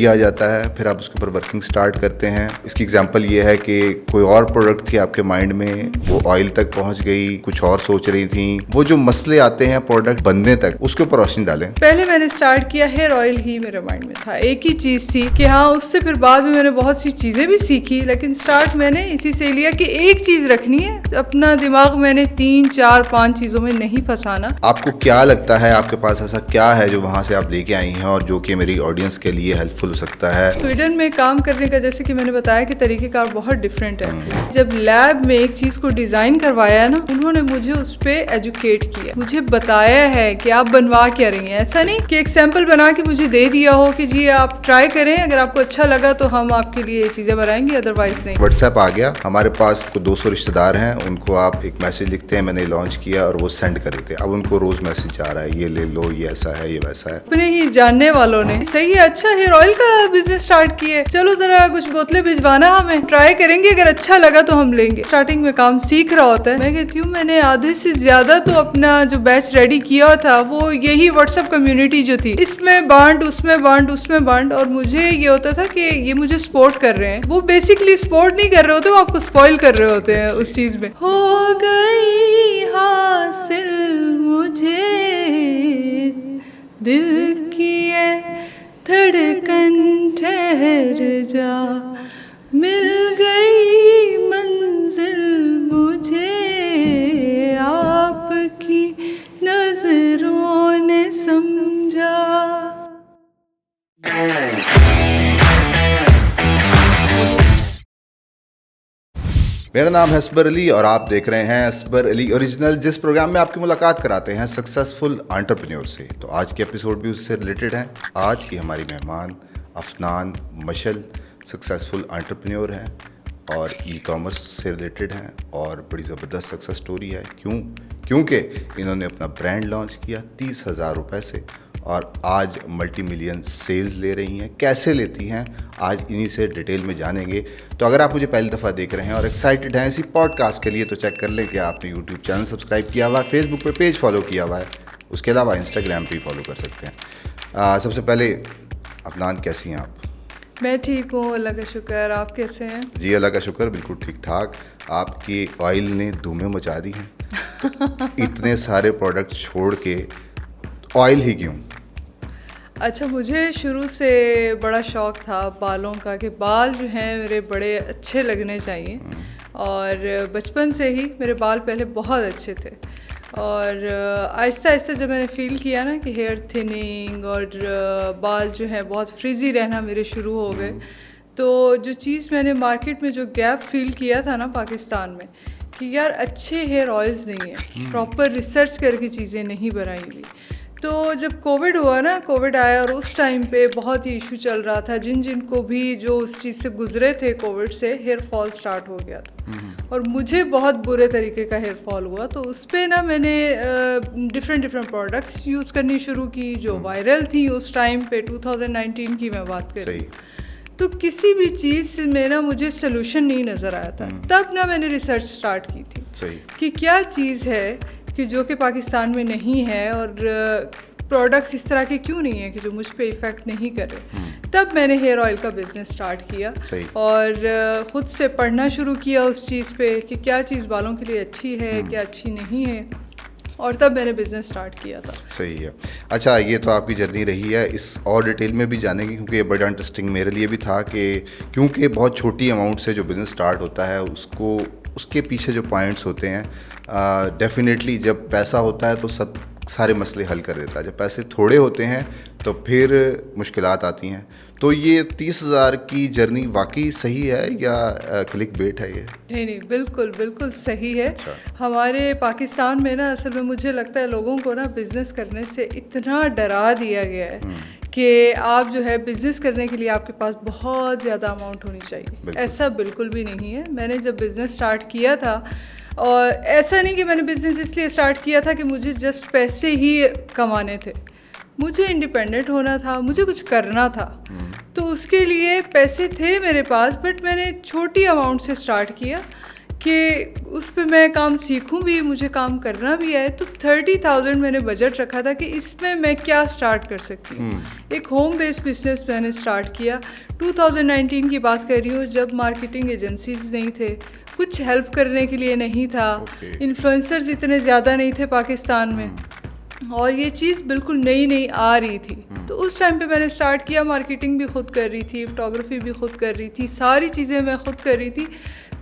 आ जाता है, फिर आप उसके ऊपर वर्किंग स्टार्ट करते हैं। इसकी एग्जांपल ये है कि कोई और प्रोडक्ट थी आपके माइंड में, वो ऑयल तक पहुंच गई, कुछ और सोच रही थी, वो जो मसले आते हैं प्रोडक्ट बनने तक, उसके ऊपर रोशनी डालें। पहले मैंने स्टार्ट किया हेयर ऑयल ही मेरे माइंड में था, एक ही चीज़ थी कि हाँ, उससे फिर बाद में मैंने बहुत सी चीज़ें भी सीखी, लेकिन स्टार्ट मैंने इसी से लिया कि एक चीज़ रखनी है। अपना दिमाग मैंने 3, 4, 5 चीज़ों में नहीं फंसाना। आपको क्या लगता है, आपके पास ऐसा क्या है जो वहाँ से आप लेके आई हैं और जो कि मेरी ऑडियंस के लिए हेल्पफुल हो सकता है? स्वीडन में काम करने का, जैसे कि मैंने बताया कि तरीक़ेकार बहुत डिफरेंट है। जब लैब में एक चीज़ को डिज़ाइन करवाया ना, उन्होंने मुझे उस पर एजुकेट किया, मुझे बताया है कि आप बनवा क्या रही हैं। ऐसा नहीं कि एक सैंपल बना के मुझे दे दिया हो कि जी आप ट्राई करें, अगर आपको अच्छा लगा तो हम आपके लिए ये चीज़ें बनाएंगे, अदरवाइज नहीं। व्हाट्सएप आ गया हमारे पास, को 200 रिश्तेदार हैं, उनको आप एक मैसेज लिखते हैं, मैंने लॉन्च किया और वो सेंड कर देते हैं। अब उनको रोज मैसेज आ रहा है, ये ले लो, ये ऐसा है, ये वैसा है। अपने ही जानने वालों ने सही है, अच्छा हेयर ऑयल का बिजनेस स्टार्ट किए, चलो जरा कुछ बोतलें भिजवाना, हमें ट्राई करेंगे, अगर अच्छा लगा तो हम लेंगे। स्टार्टिंग में काम सीख रहा होता है। मैं कहती हूँ मैंने आधे से ज्यादा तो अपना जो बैच रेडी किया था वो यही व्हाट्सएप कम्युनिटी जो थी, इसमें बांट, उसमें बांट, उसमें बांट, और मुझे ये होता था कि ये मुझे सपोर्ट कर रहे हैं। वो बेसिकली सपोर्ट नहीं कर रहे होते, वो आपको स्पॉइल कर रहे होते हैं उस चीज में। हो गई हासिल मुझे दिल की है धड़कन, ठहर जा, मिल गई मंजिल मुझे, आपकी नजरों ने समझा। मेरा नाम है असबर अली और आप देख रहे हैं असबर अली ओरिजिनल, जिस प्रोग्राम में आपकी मुलाकात कराते हैं सक्सेसफुल एंटरप्रेन्योर से। तो आज के एपिसोड भी उससे रिलेटेड है। आज की हमारी मेहमान अफनान मशल सक्सेसफुल एंटरप्रेन्योर हैं और ई कॉमर्स से रिलेटेड हैं और बड़ी ज़बरदस्त सक्सेस स्टोरी है। क्योंकि इन्होंने अपना ब्रांड लॉन्च किया 30,000 रुपये से और आज मल्टी मिलियन सेल्स ले रही हैं। कैसे लेती हैं आज इन्हीं से डिटेल में जानेंगे। तो अगर आप मुझे पहली दफ़ा देख रहे हैं और एक्साइटेड हैं इसी पॉडकास्ट के लिए, तो चेक कर लें कि आपने यूट्यूब चैनल सब्सक्राइब किया हुआ है, फेसबुक पे पेज फॉलो किया हुआ है, उसके अलावा इंस्टाग्राम पे फॉलो कर सकते हैं। सबसे पहले अफनान, कैसी हैं आप? मैं ठीक हूँ, अल्लाह का शुक्र। आप कैसे हैं? जी अल्लाह का शुक्र, बिल्कुल ठीक ठाक। आपकी ऑयल ने धूमें मचा दी हैं। तो इतने सारे प्रोडक्ट छोड़ के ऑयल ही क्यों? अच्छा, मुझे शुरू से बड़ा शौक़ था बालों का, कि बाल जो हैं मेरे बड़े अच्छे लगने चाहिए, और बचपन से ही मेरे बाल पहले बहुत अच्छे थे। और आहिस्ता आहिस्ता जब मैंने फ़ील किया ना कि हेयर थिनिंग और बाल जो है बहुत फ्रीज़ी रहना मेरे शुरू हो गए, तो जो चीज़ मैंने मार्केट में जो गैप फ़ील किया था ना पाकिस्तान में, कि यार अच्छे हेयर ऑयल्स नहीं है, प्रॉपर रिसर्च करके चीज़ें नहीं बनाई हुई। तो जब कोविड हुआ ना, कोविड आया और उस टाइम पे बहुत ही इशू चल रहा था, जिनको भी जो उस चीज़ से गुजरे थे कोविड से, हेयर फॉल स्टार्ट हो गया था और मुझे बहुत बुरे तरीके का हेयर फॉल हुआ। तो उस पर ना मैंने डिफरेंट प्रोडक्ट्स यूज़ करनी शुरू की जो वायरल थी उस टाइम पे, 2019 की मैं बात कर रही हूँ। तो किसी भी चीज़ में ना मुझे सोल्यूशन नहीं नज़र आया था। तब ना मैंने रिसर्च स्टार्ट की थी कि क्या चीज़ है कि जो कि पाकिस्तान में नहीं है, और प्रोडक्ट्स इस तरह के क्यों नहीं है कि जो मुझ पे इफ़ेक्ट नहीं कर रहे। तब मैंने हेयर ऑयल का बिज़नेस स्टार्ट किया और ख़ुद से पढ़ना शुरू किया उस चीज़ पे कि क्या चीज़ बालों के लिए अच्छी है, क्या अच्छी नहीं है, और तब मैंने बिज़नेस स्टार्ट किया था। सही है। अच्छा, ये तो आपकी जर्नी रही है, इस और डिटेल में भी जानेंगे क्योंकि ये बड़ा इंटरेस्टिंग मेरे लिए भी था कि क्योंकि बहुत छोटी अमाउंट से जो बिज़नेस स्टार्ट होता है उसको, उसके पीछे जो पॉइंट्स होते हैं, डेफिनेटली जब पैसा होता है तो सब सारे मसले हल कर देता है, जब पैसे थोड़े होते हैं तो फिर मुश्किलात आती हैं। तो ये 30,000 की जर्नी वाकई सही है या क्लिक बेट है ये? नहीं, बिल्कुल सही है। अच्छा। हमारे पाकिस्तान में ना असल में मुझे लगता है लोगों को ना बिज़नेस करने से इतना डरा दिया गया है कि आप जो है बिज़नेस करने के लिए आपके पास बहुत ज़्यादा अमाउंट होनी चाहिए। ऐसा बिल्कुल भी नहीं है। मैंने जब बिज़नेस स्टार्ट किया था, और ऐसा नहीं कि मैंने बिज़नेस इसलिए स्टार्ट किया था कि मुझे जस्ट पैसे ही कमाने थे, मुझे इंडिपेंडेंट होना था, मुझे कुछ करना था। तो उसके लिए पैसे थे मेरे पास, बट मैंने छोटी अमाउंट से स्टार्ट किया कि उस पे मैं काम सीखूं भी, मुझे काम करना भी है। तो 30,000 मैंने बजट रखा था कि इसमें मैं क्या स्टार्ट कर सकती हूँ। एक होम बेस्ड बिजनेस मैंने स्टार्ट किया। 2019 की बात कर रही हूँ, जब मार्केटिंग एजेंसीज नहीं थे, कुछ हेल्प करने के लिए नहीं था, इन्फ्लुएंसर्स इतने ज़्यादा नहीं थे पाकिस्तान में, और ये चीज़ बिल्कुल नई नई आ रही थी। तो उस टाइम पे मैंने स्टार्ट किया। मार्केटिंग भी खुद कर रही थी, फोटोग्राफी भी खुद कर रही थी, सारी चीज़ें मैं खुद कर रही थी।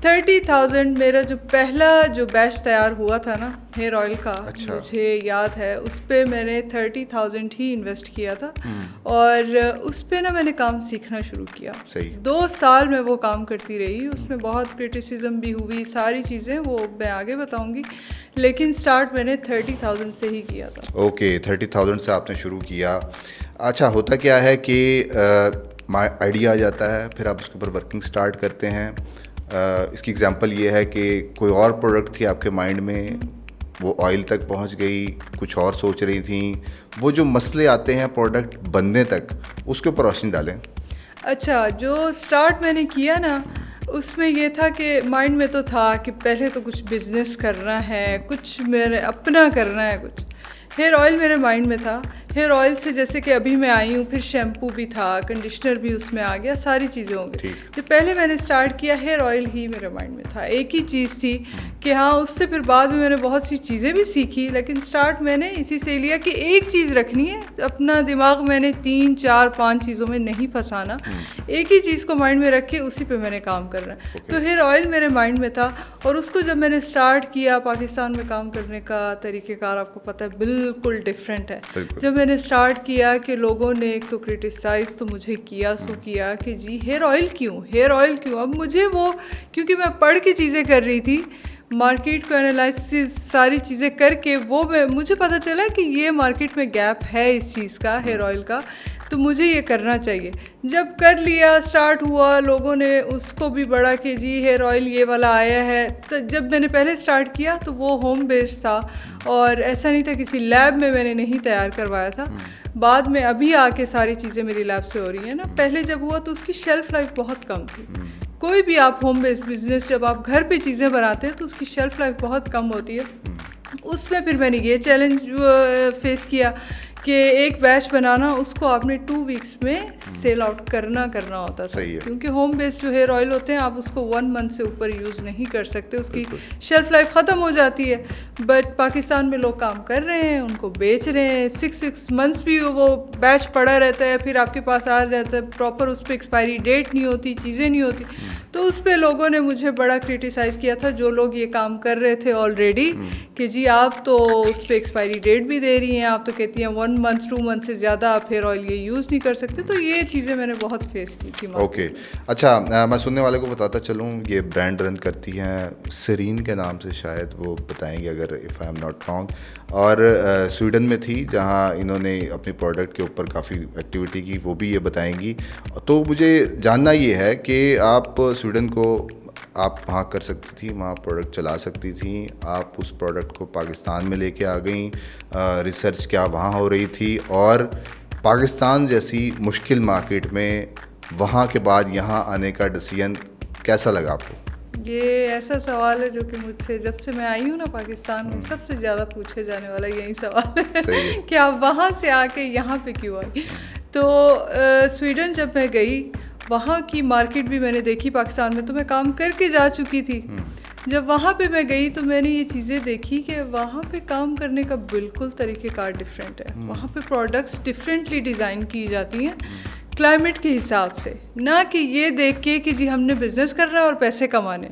30,000 मेरा जो पहला जो बैच तैयार हुआ था ना हेयर ऑयल का, अच्छा। मुझे याद है उस पर मैंने 30,000 ही इन्वेस्ट किया था। और उस पर ना मैंने काम सीखना शुरू किया। सही। 2 साल मैं वो काम करती रही। उसमें बहुत क्रिटिसिज्म भी हुई, सारी चीज़ें वो मैं आगे बताऊंगी, लेकिन स्टार्ट मैंने 30,000 से ही किया था। ओके, 30,000 से आपने शुरू किया। अच्छा, होता क्या है कि आइडिया आ जाता है, फिर आप उसके ऊपर वर्किंग स्टार्ट करते हैं। इसकी एग्जांपल ये है कि कोई और प्रोडक्ट थी आपके माइंड में, वो ऑयल तक पहुंच गई, कुछ और सोच रही थी। वो जो मसले आते हैं प्रोडक्ट बनने तक, उसके ऊपर रोशनी डालें। अच्छा, जो स्टार्ट मैंने किया ना, उसमें ये था कि माइंड में तो था कि पहले तो कुछ बिजनेस करना है, कुछ मेरे अपना करना है। कुछ हेयर ऑयल मेरे माइंड में था। हेयर ऑयल से जैसे कि अभी मैं आई हूँ, फिर शैम्पू भी था, कंडीशनर भी उसमें आ गया, सारी चीज़ें हो गई। जो पहले मैंने स्टार्ट किया, हेयर ऑयल ही मेरे माइंड में था, एक ही चीज़ थी कि हाँ, उससे फिर बाद में मैंने बहुत सी चीज़ें भी सीखी, लेकिन स्टार्ट मैंने इसी से लिया कि एक चीज़ रखनी है। अपना दिमाग मैंने 3, 4, 5 चीज़ों में नहीं फंसाना, एक ही चीज़ को माइंड में रख के उसी पे मैंने काम करना है। तो हेयर ऑयल मेरे माइंड में था, और उसको जब मैंने स्टार्ट किया, पाकिस्तान में काम करने का तरीक़ेकार आपको पता है बिल्कुल डिफरेंट है। जब मैंने स्टार्ट किया कि लोगों ने एक तो क्रिटिसाइज़ तो मुझे किया कि जी हेयर ऑयल क्यों। अब मुझे वो, क्योंकि मैं पढ़ के चीज़ें कर रही थी, मार्केट को एनालिसिस सारी चीज़ें करके, वो मुझे पता चला कि ये मार्केट में गैप है इस चीज़ का, हेयर ऑयल का, तो मुझे ये करना चाहिए। जब कर लिया, स्टार्ट हुआ, लोगों ने उसको भी बढ़ा कि जी हेयर ऑयल ये वाला आया है। तो जब मैंने पहले स्टार्ट किया तो वो होम बेस्ड था, और ऐसा नहीं था किसी लैब में मैंने नहीं तैयार करवाया था। बाद में अभी आके सारी चीज़ें मेरी लैब से हो रही हैं ना। पहले जब हुआ तो उसकी शेल्फ़ लाइफ बहुत कम थी। कोई भी आप होम बेस्ड बिजनेस, जब आप घर पे चीज़ें बनाते हैं तो उसकी शेल्फ़ लाइफ बहुत कम होती है। उसमें फिर मैंने ये चैलेंज फेस किया कि एक बैच बनाना, उसको आपने 2 वीक्स में सेल आउट करना होता था। क्योंकि होम बेस्ड जो हेयर ऑयल होते हैं, आप उसको 1 मंथ से ऊपर यूज़ नहीं कर सकते, उसकी शेल्फ लाइफ ख़त्म हो जाती है। बट पाकिस्तान में लोग काम कर रहे हैं, उनको बेच रहे हैं, 6 मंथ्स भी वो बैच पड़ा रहता है, फिर आपके पास आ जाता है, प्रॉपर उस पर एक्सपायरी डेट नहीं होती, चीज़ें नहीं होती। तो उस पर लोगों ने मुझे बड़ा क्रिटिसाइज़ किया था, जो लोग ये काम कर रहे थे ऑलरेडी, कि जी आप तो उस पर एक्सपायरी डेट भी दे रही हैं, आप तो कहती हैं 1 मंथ 2 मंथ से ज़्यादा आप हेयर ऑयल ये यूज़ नहीं कर सकते। तो ये चीज़ें मैंने बहुत फेस की थी। ओके, अच्छा, मैं सुनने वाले को बताता चलूँ, ये ब्रांड रन करती हैं सेरीन के नाम से, शायद वो बताएंगे अगर if I am not wrong, और स्वीडन में थी जहाँ इन्होंने अपनी प्रोडक्ट के ऊपर काफ़ी एक्टिविटी की, वो भी ये बताएंगी। तो मुझे जानना ये है कि आप स्वीडन को आप वहाँ कर सकती थी, वहाँ प्रोडक्ट चला सकती थी, आप उस प्रोडक्ट को पाकिस्तान में लेके आ गई, रिसर्च क्या वहाँ हो रही थी, और पाकिस्तान जैसी मुश्किल मार्केट में वहाँ के बाद यहाँ आने का डिसीजन कैसा लगा आपको? ये ऐसा सवाल है जो कि मुझसे जब से मैं आई हूँ ना पाकिस्तान में, सबसे ज़्यादा पूछे जाने वाला यही सवाल है कि आप वहाँ से आके यहाँ पे क्यों आई। तो स्वीडन जब मैं गई, वहाँ की मार्केट भी मैंने देखी। पाकिस्तान में तो मैं काम करके जा चुकी थी। जब वहाँ पे मैं गई तो मैंने ये चीज़ें देखी कि वहाँ पे काम करने का बिल्कुल तरीक़ेकार डिफरेंट है। वहाँ पे प्रोडक्ट्स डिफरेंटली डिज़ाइन की जाती हैं, क्लाइमेट के हिसाब से, ना कि ये देख के कि जी हमने बिज़नेस करना है और पैसे कमाने।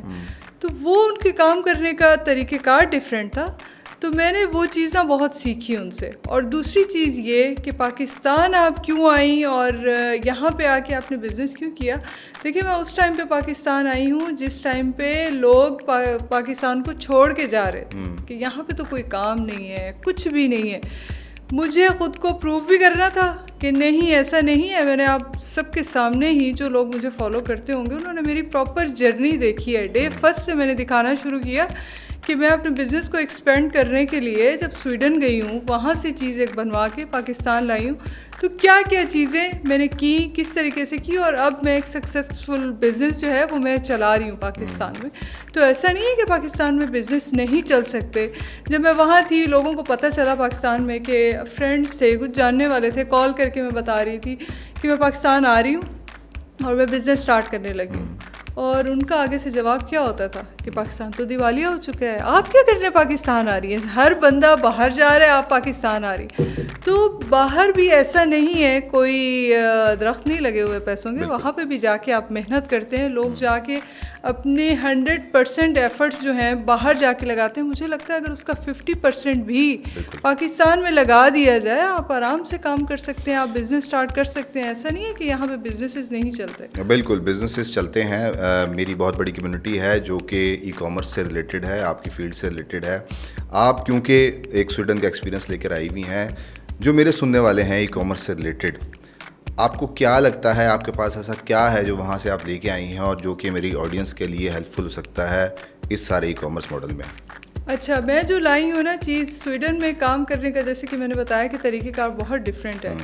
तो वो उनके काम करने का तरीक़ेकार डिफरेंट था। तो मैंने वो चीज़ें बहुत सीखी उनसे। और दूसरी चीज़ ये कि पाकिस्तान आप क्यों आई और यहाँ पे आके आपने बिज़नेस क्यों किया। देखिए, मैं उस टाइम पे पाकिस्तान आई हूँ जिस टाइम पे लोग पाकिस्तान को छोड़ के जा रहे थे कि यहाँ पे तो कोई काम नहीं है, कुछ भी नहीं है। मुझे ख़ुद को प्रूव भी करना था कि नहीं, ऐसा नहीं है। मैंने आप सबके सामने ही, जो लोग मुझे फॉलो करते होंगे, उन्होंने मेरी प्रॉपर जर्नी देखी है। डे फर्स्ट से मैंने दिखाना शुरू किया कि मैं अपने बिज़नेस को एक्सपेंड करने के लिए जब स्वीडन गई हूँ, वहाँ से चीज़ एक बनवा के पाकिस्तान लाई हूँ, तो क्या क्या चीज़ें मैंने की, किस तरीके से की, और अब मैं एक सक्सेसफुल बिज़नेस जो है वो मैं चला रही हूँ पाकिस्तान में। तो ऐसा नहीं है कि पाकिस्तान में बिज़नेस नहीं चल सकते। जब मैं वहाँ थी, लोगों को पता चला पाकिस्तान में कि फ्रेंड्स थे, कुछ जानने वाले थे, कॉल करके मैं बता रही थी कि मैं पाकिस्तान आ रही हूँ और मैं बिज़नेस स्टार्ट करने लगी हूँ। और उनका आगे से जवाब क्या होता था कि पाकिस्तान तो दिवालिया हो चुका है, आप क्या कर रहे हैं, पाकिस्तान आ रही है, हर बंदा बाहर जा रहा है, आप पाकिस्तान आ रही है। तो बाहर भी ऐसा नहीं है, कोई दरख्त नहीं लगे हुए पैसों के, वहाँ पे भी जाके आप मेहनत करते हैं, लोग जाके अपने 100% एफर्ट्स जो हैं बाहर जाके लगाते हैं। मुझे लगता है अगर उसका 50% भी पाकिस्तान में लगा दिया जाए, आप आराम से काम कर सकते हैं, आप बिज़नेस स्टार्ट कर सकते हैं। ऐसा नहीं है कि यहाँ पे बिजनेसेस नहीं चलते। बिल्कुल बिजनेसेस चलते हैं। मेरी बहुत बड़ी कम्युनिटी है जो कि ई कॉमर्स से रिलेटेड है, आपकी फील्ड से रिलेटेड है। आप क्योंकि एक स्वीडन का एक्सपीरियंस लेकर आई हुई हैं, जो मेरे सुनने वाले हैं ई कॉमर्स से रिलेटेड, आपको क्या लगता है, आपके पास ऐसा क्या है जो वहाँ से आप लेके आई हैं और जो कि मेरी ऑडियंस के लिए हेल्पफुल हो सकता है इस सारे ई कॉमर्स मॉडल में? अच्छा, मैं जो लाई हूँ ना चीज़, स्वीडन में काम करने का, जैसे कि मैंने बताया कि तरीक़ेकार बहुत डिफरेंट है।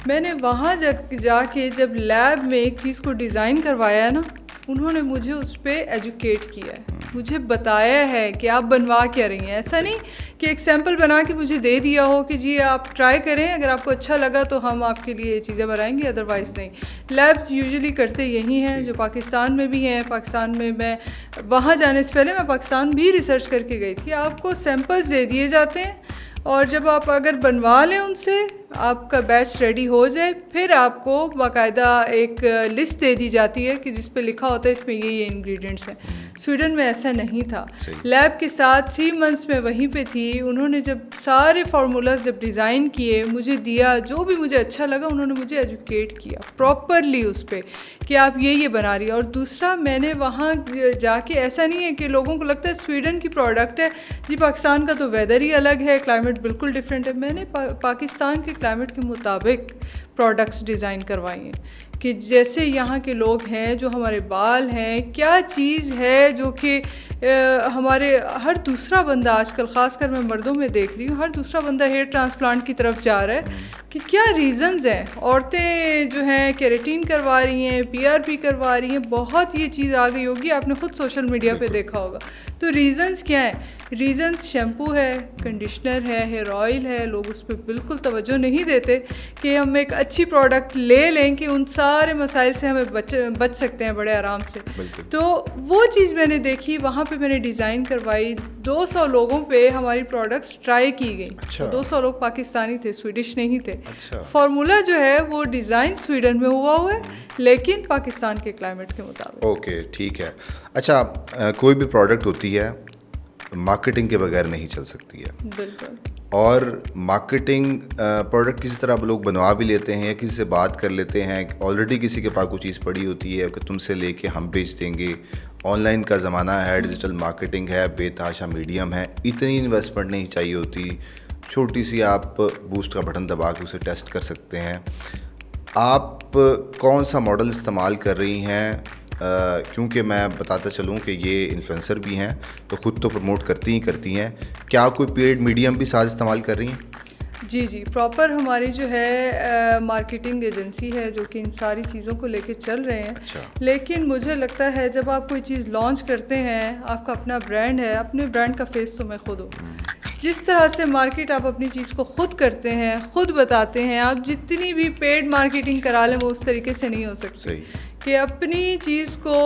मैंने वहाँ जाके जब लैब में एक चीज़ को डिज़ाइन करवाया है ना, उन्होंने मुझे उस पर एजुकेट किया है, मुझे बताया है कि आप बनवा क्या रही हैं। ऐसा नहीं कि एक सैम्पल बना के मुझे दे दिया हो कि जी आप ट्राई करें, अगर आपको अच्छा लगा तो हम आपके लिए ये चीज़ें बनाएंगे, अदरवाइज़ नहीं। लैब्स यूजुअली करते यही हैं, जो पाकिस्तान में भी हैं। पाकिस्तान में मैं वहाँ जाने से पहले मैं पाकिस्तान भी रिसर्च करके गई थी। आपको सैम्पल्स दे दिए जाते हैं और जब आप अगर बनवा लें उनसे, आपका बैच रेडी हो जाए, फिर आपको बाकायदा एक लिस्ट दे दी जाती है कि जिस पे लिखा होता है इसमें ये इंग्रेडिएंट्स हैं। स्वीडन में ऐसा नहीं था। लैब के साथ 3 मंथ्स में वहीं पे थी। उन्होंने जब सारे फार्मूलाज जब डिज़ाइन किए, मुझे दिया, जो भी मुझे अच्छा लगा उन्होंने मुझे एजुकेट किया प्रॉपरली उस पर कि आप ये बना रही है। और दूसरा, मैंने वहाँ जाके, ऐसा नहीं है कि लोगों को लगता है स्वीडन की प्रोडक्ट है जी, पाकिस्तान का तो वेदर ही अलग है, क्लाइमेट बिल्कुल डिफरेंट है। मैंने पाकिस्तान के क्लाइमेट के मुताबिक प्रोडक्ट्स डिज़ाइन करवाई हैं कि जैसे यहाँ के लोग हैं, जो हमारे बाल हैं, क्या चीज़ है जो कि हमारे हर दूसरा बंदा आजकल, ख़ासकर मैं मर्दों में देख रही हूँ, हर दूसरा बंदा हेयर ट्रांसप्लांट की तरफ जा रहा है कि क्या रीज़न्स हैं। औरतें जो हैं केराटिन करवा रही हैं, PRP करवा रही हैं, बहुत ये चीज़ आ गई होगी, आपने ख़ुद सोशल मीडिया पे देखा होगा। तो रीज़न्स क्या हैं? रीज़न्स शैम्पू है, कंडीशनर है, हेयर ऑयल है। लोग उस पर बिल्कुल तवज्जो नहीं देते कि हम एक अच्छी प्रोडक्ट ले लें कि उन सारे मसाइल से हमें बच सकते हैं बड़े आराम से। तो वो चीज़ मैंने देखी, वहाँ पे मैंने डिज़ाइन करवाई। 200 लोगों पे हमारी प्रोडक्ट्स ट्राई की गई। अच्छा। 200 लोग पाकिस्तानी थे, स्वीडिश नहीं थे। अच्छा। फार्मूला जो है वो डिज़ाइन स्वीडन में हुआ है, लेकिन पाकिस्तान के क्लाइमेट के मुताबिक। ओके, ठीक है। अच्छा, कोई भी प्रोडक्ट होती है, मार्केटिंग के बगैर नहीं चल सकती है। बिल्कुल। और मार्केटिंग प्रोडक्ट किसी तरह लोग बनवा भी लेते हैं या किसी से बात कर लेते हैं, ऑलरेडी किसी के पास कोई चीज़ पड़ी होती है कि तुमसे लेके हम बेच देंगे। ऑनलाइन का ज़माना है, डिजिटल मार्केटिंग है, बेतहाशा मीडियम है, इतनी इन्वेस्टमेंट नहीं चाहिए होती। छोटी सी आप बूस्ट का बटन दबा के उसे टेस्ट कर सकते हैं। आप कौन सा मॉडल इस्तेमाल कर रही हैं? क्योंकि मैं बताता चलूँ कि ये इन्फ्लुएंसर भी हैं तो ख़ुद तो प्रमोट करती हैं। क्या कोई पेड मीडियम भी साथ इस्तेमाल कर रही हैं? जी, प्रॉपर हमारी जो है मार्केटिंग एजेंसी है जो कि इन सारी चीज़ों को लेके चल रहे हैं। अच्छा। लेकिन मुझे लगता है जब आप कोई चीज़ लॉन्च करते हैं, आपका अपना ब्रांड है, अपने ब्रांड का फेस तो मैं खुद हूँ। जिस तरह से मार्केट आप अपनी चीज़ को खुद करते हैं, खुद बताते हैं, आप जितनी भी पेड मार्केटिंग करा लें वो उस तरीके से नहीं हो सकती कि अपनी चीज़ को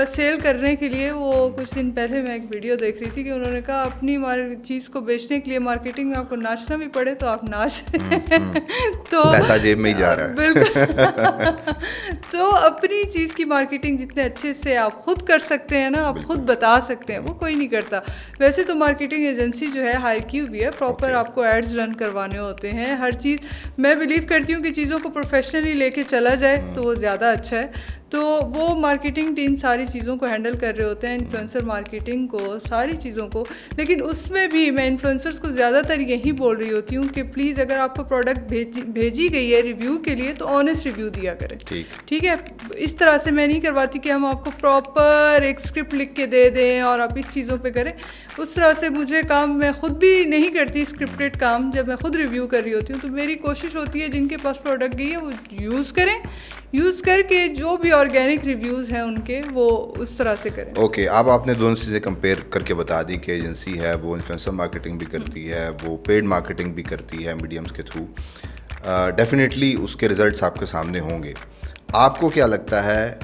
सेल करने के लिए। वो कुछ दिन पहले मैं एक वीडियो देख रही थी कि उन्होंने कहा अपनी चीज़ को बेचने के लिए मार्केटिंग में आपको नाचना भी पड़े तो आप नाच तो पैसा जेब में ही जा रहा है। बिल्कुल। तो अपनी चीज़ की मार्केटिंग जितने अच्छे से आप खुद कर सकते हैं ना, आप खुद बता सकते हैं, वो कोई नहीं करता। वैसे तो मार्केटिंग एजेंसी जो है हायर की हुई है, प्रॉपर आपको एड्स रन करवाने होते हैं, हर चीज़। मैं बिलीव करती हूँ कि चीज़ों को प्रोफेशनली लेके चला जाए तो वो ज़्यादा अच्छा है। तो वो मार्केटिंग टीम सारी चीज़ों को हैंडल कर रहे होते हैं, इन्फ्लुएंसर मार्केटिंग को, सारी चीज़ों को। लेकिन उसमें भी मैं इन्फ्लुएंसर्स को ज़्यादातर यही बोल रही होती हूँ कि प्लीज़ अगर आपको प्रोडक्ट भेजी गई है रिव्यू के लिए तो ऑनेस्ट रिव्यू दिया करें। ठीक है, इस तरह से मैं नहीं करवाती कि हम आपको प्रॉपर एक स्क्रिप्ट लिख के दे दें और आप इस चीज़ों पे करें। उस तरह से मुझे काम, मैं खुद भी नहीं करती स्क्रिप्टेड काम। जब मैं खुद रिव्यू कर रही होती हूँ तो मेरी कोशिश होती है जिनके पास प्रोडक्ट गई है वो यूज़ करें, यूज़ करके जो भी ऑर्गेनिक रिव्यूज़ हैं उनके वो उस तरह से करें। ओके, अब आपने दोनों चीज़ें कंपेयर करके बता दी कि एजेंसी है वो इन्फ्लुएंसर मार्केटिंग भी करती है, वो पेड मार्केटिंग भी करती है मीडियम्स के थ्रू। डेफिनेटली उसके रिजल्ट्स आपके सामने होंगे। आपको क्या लगता है,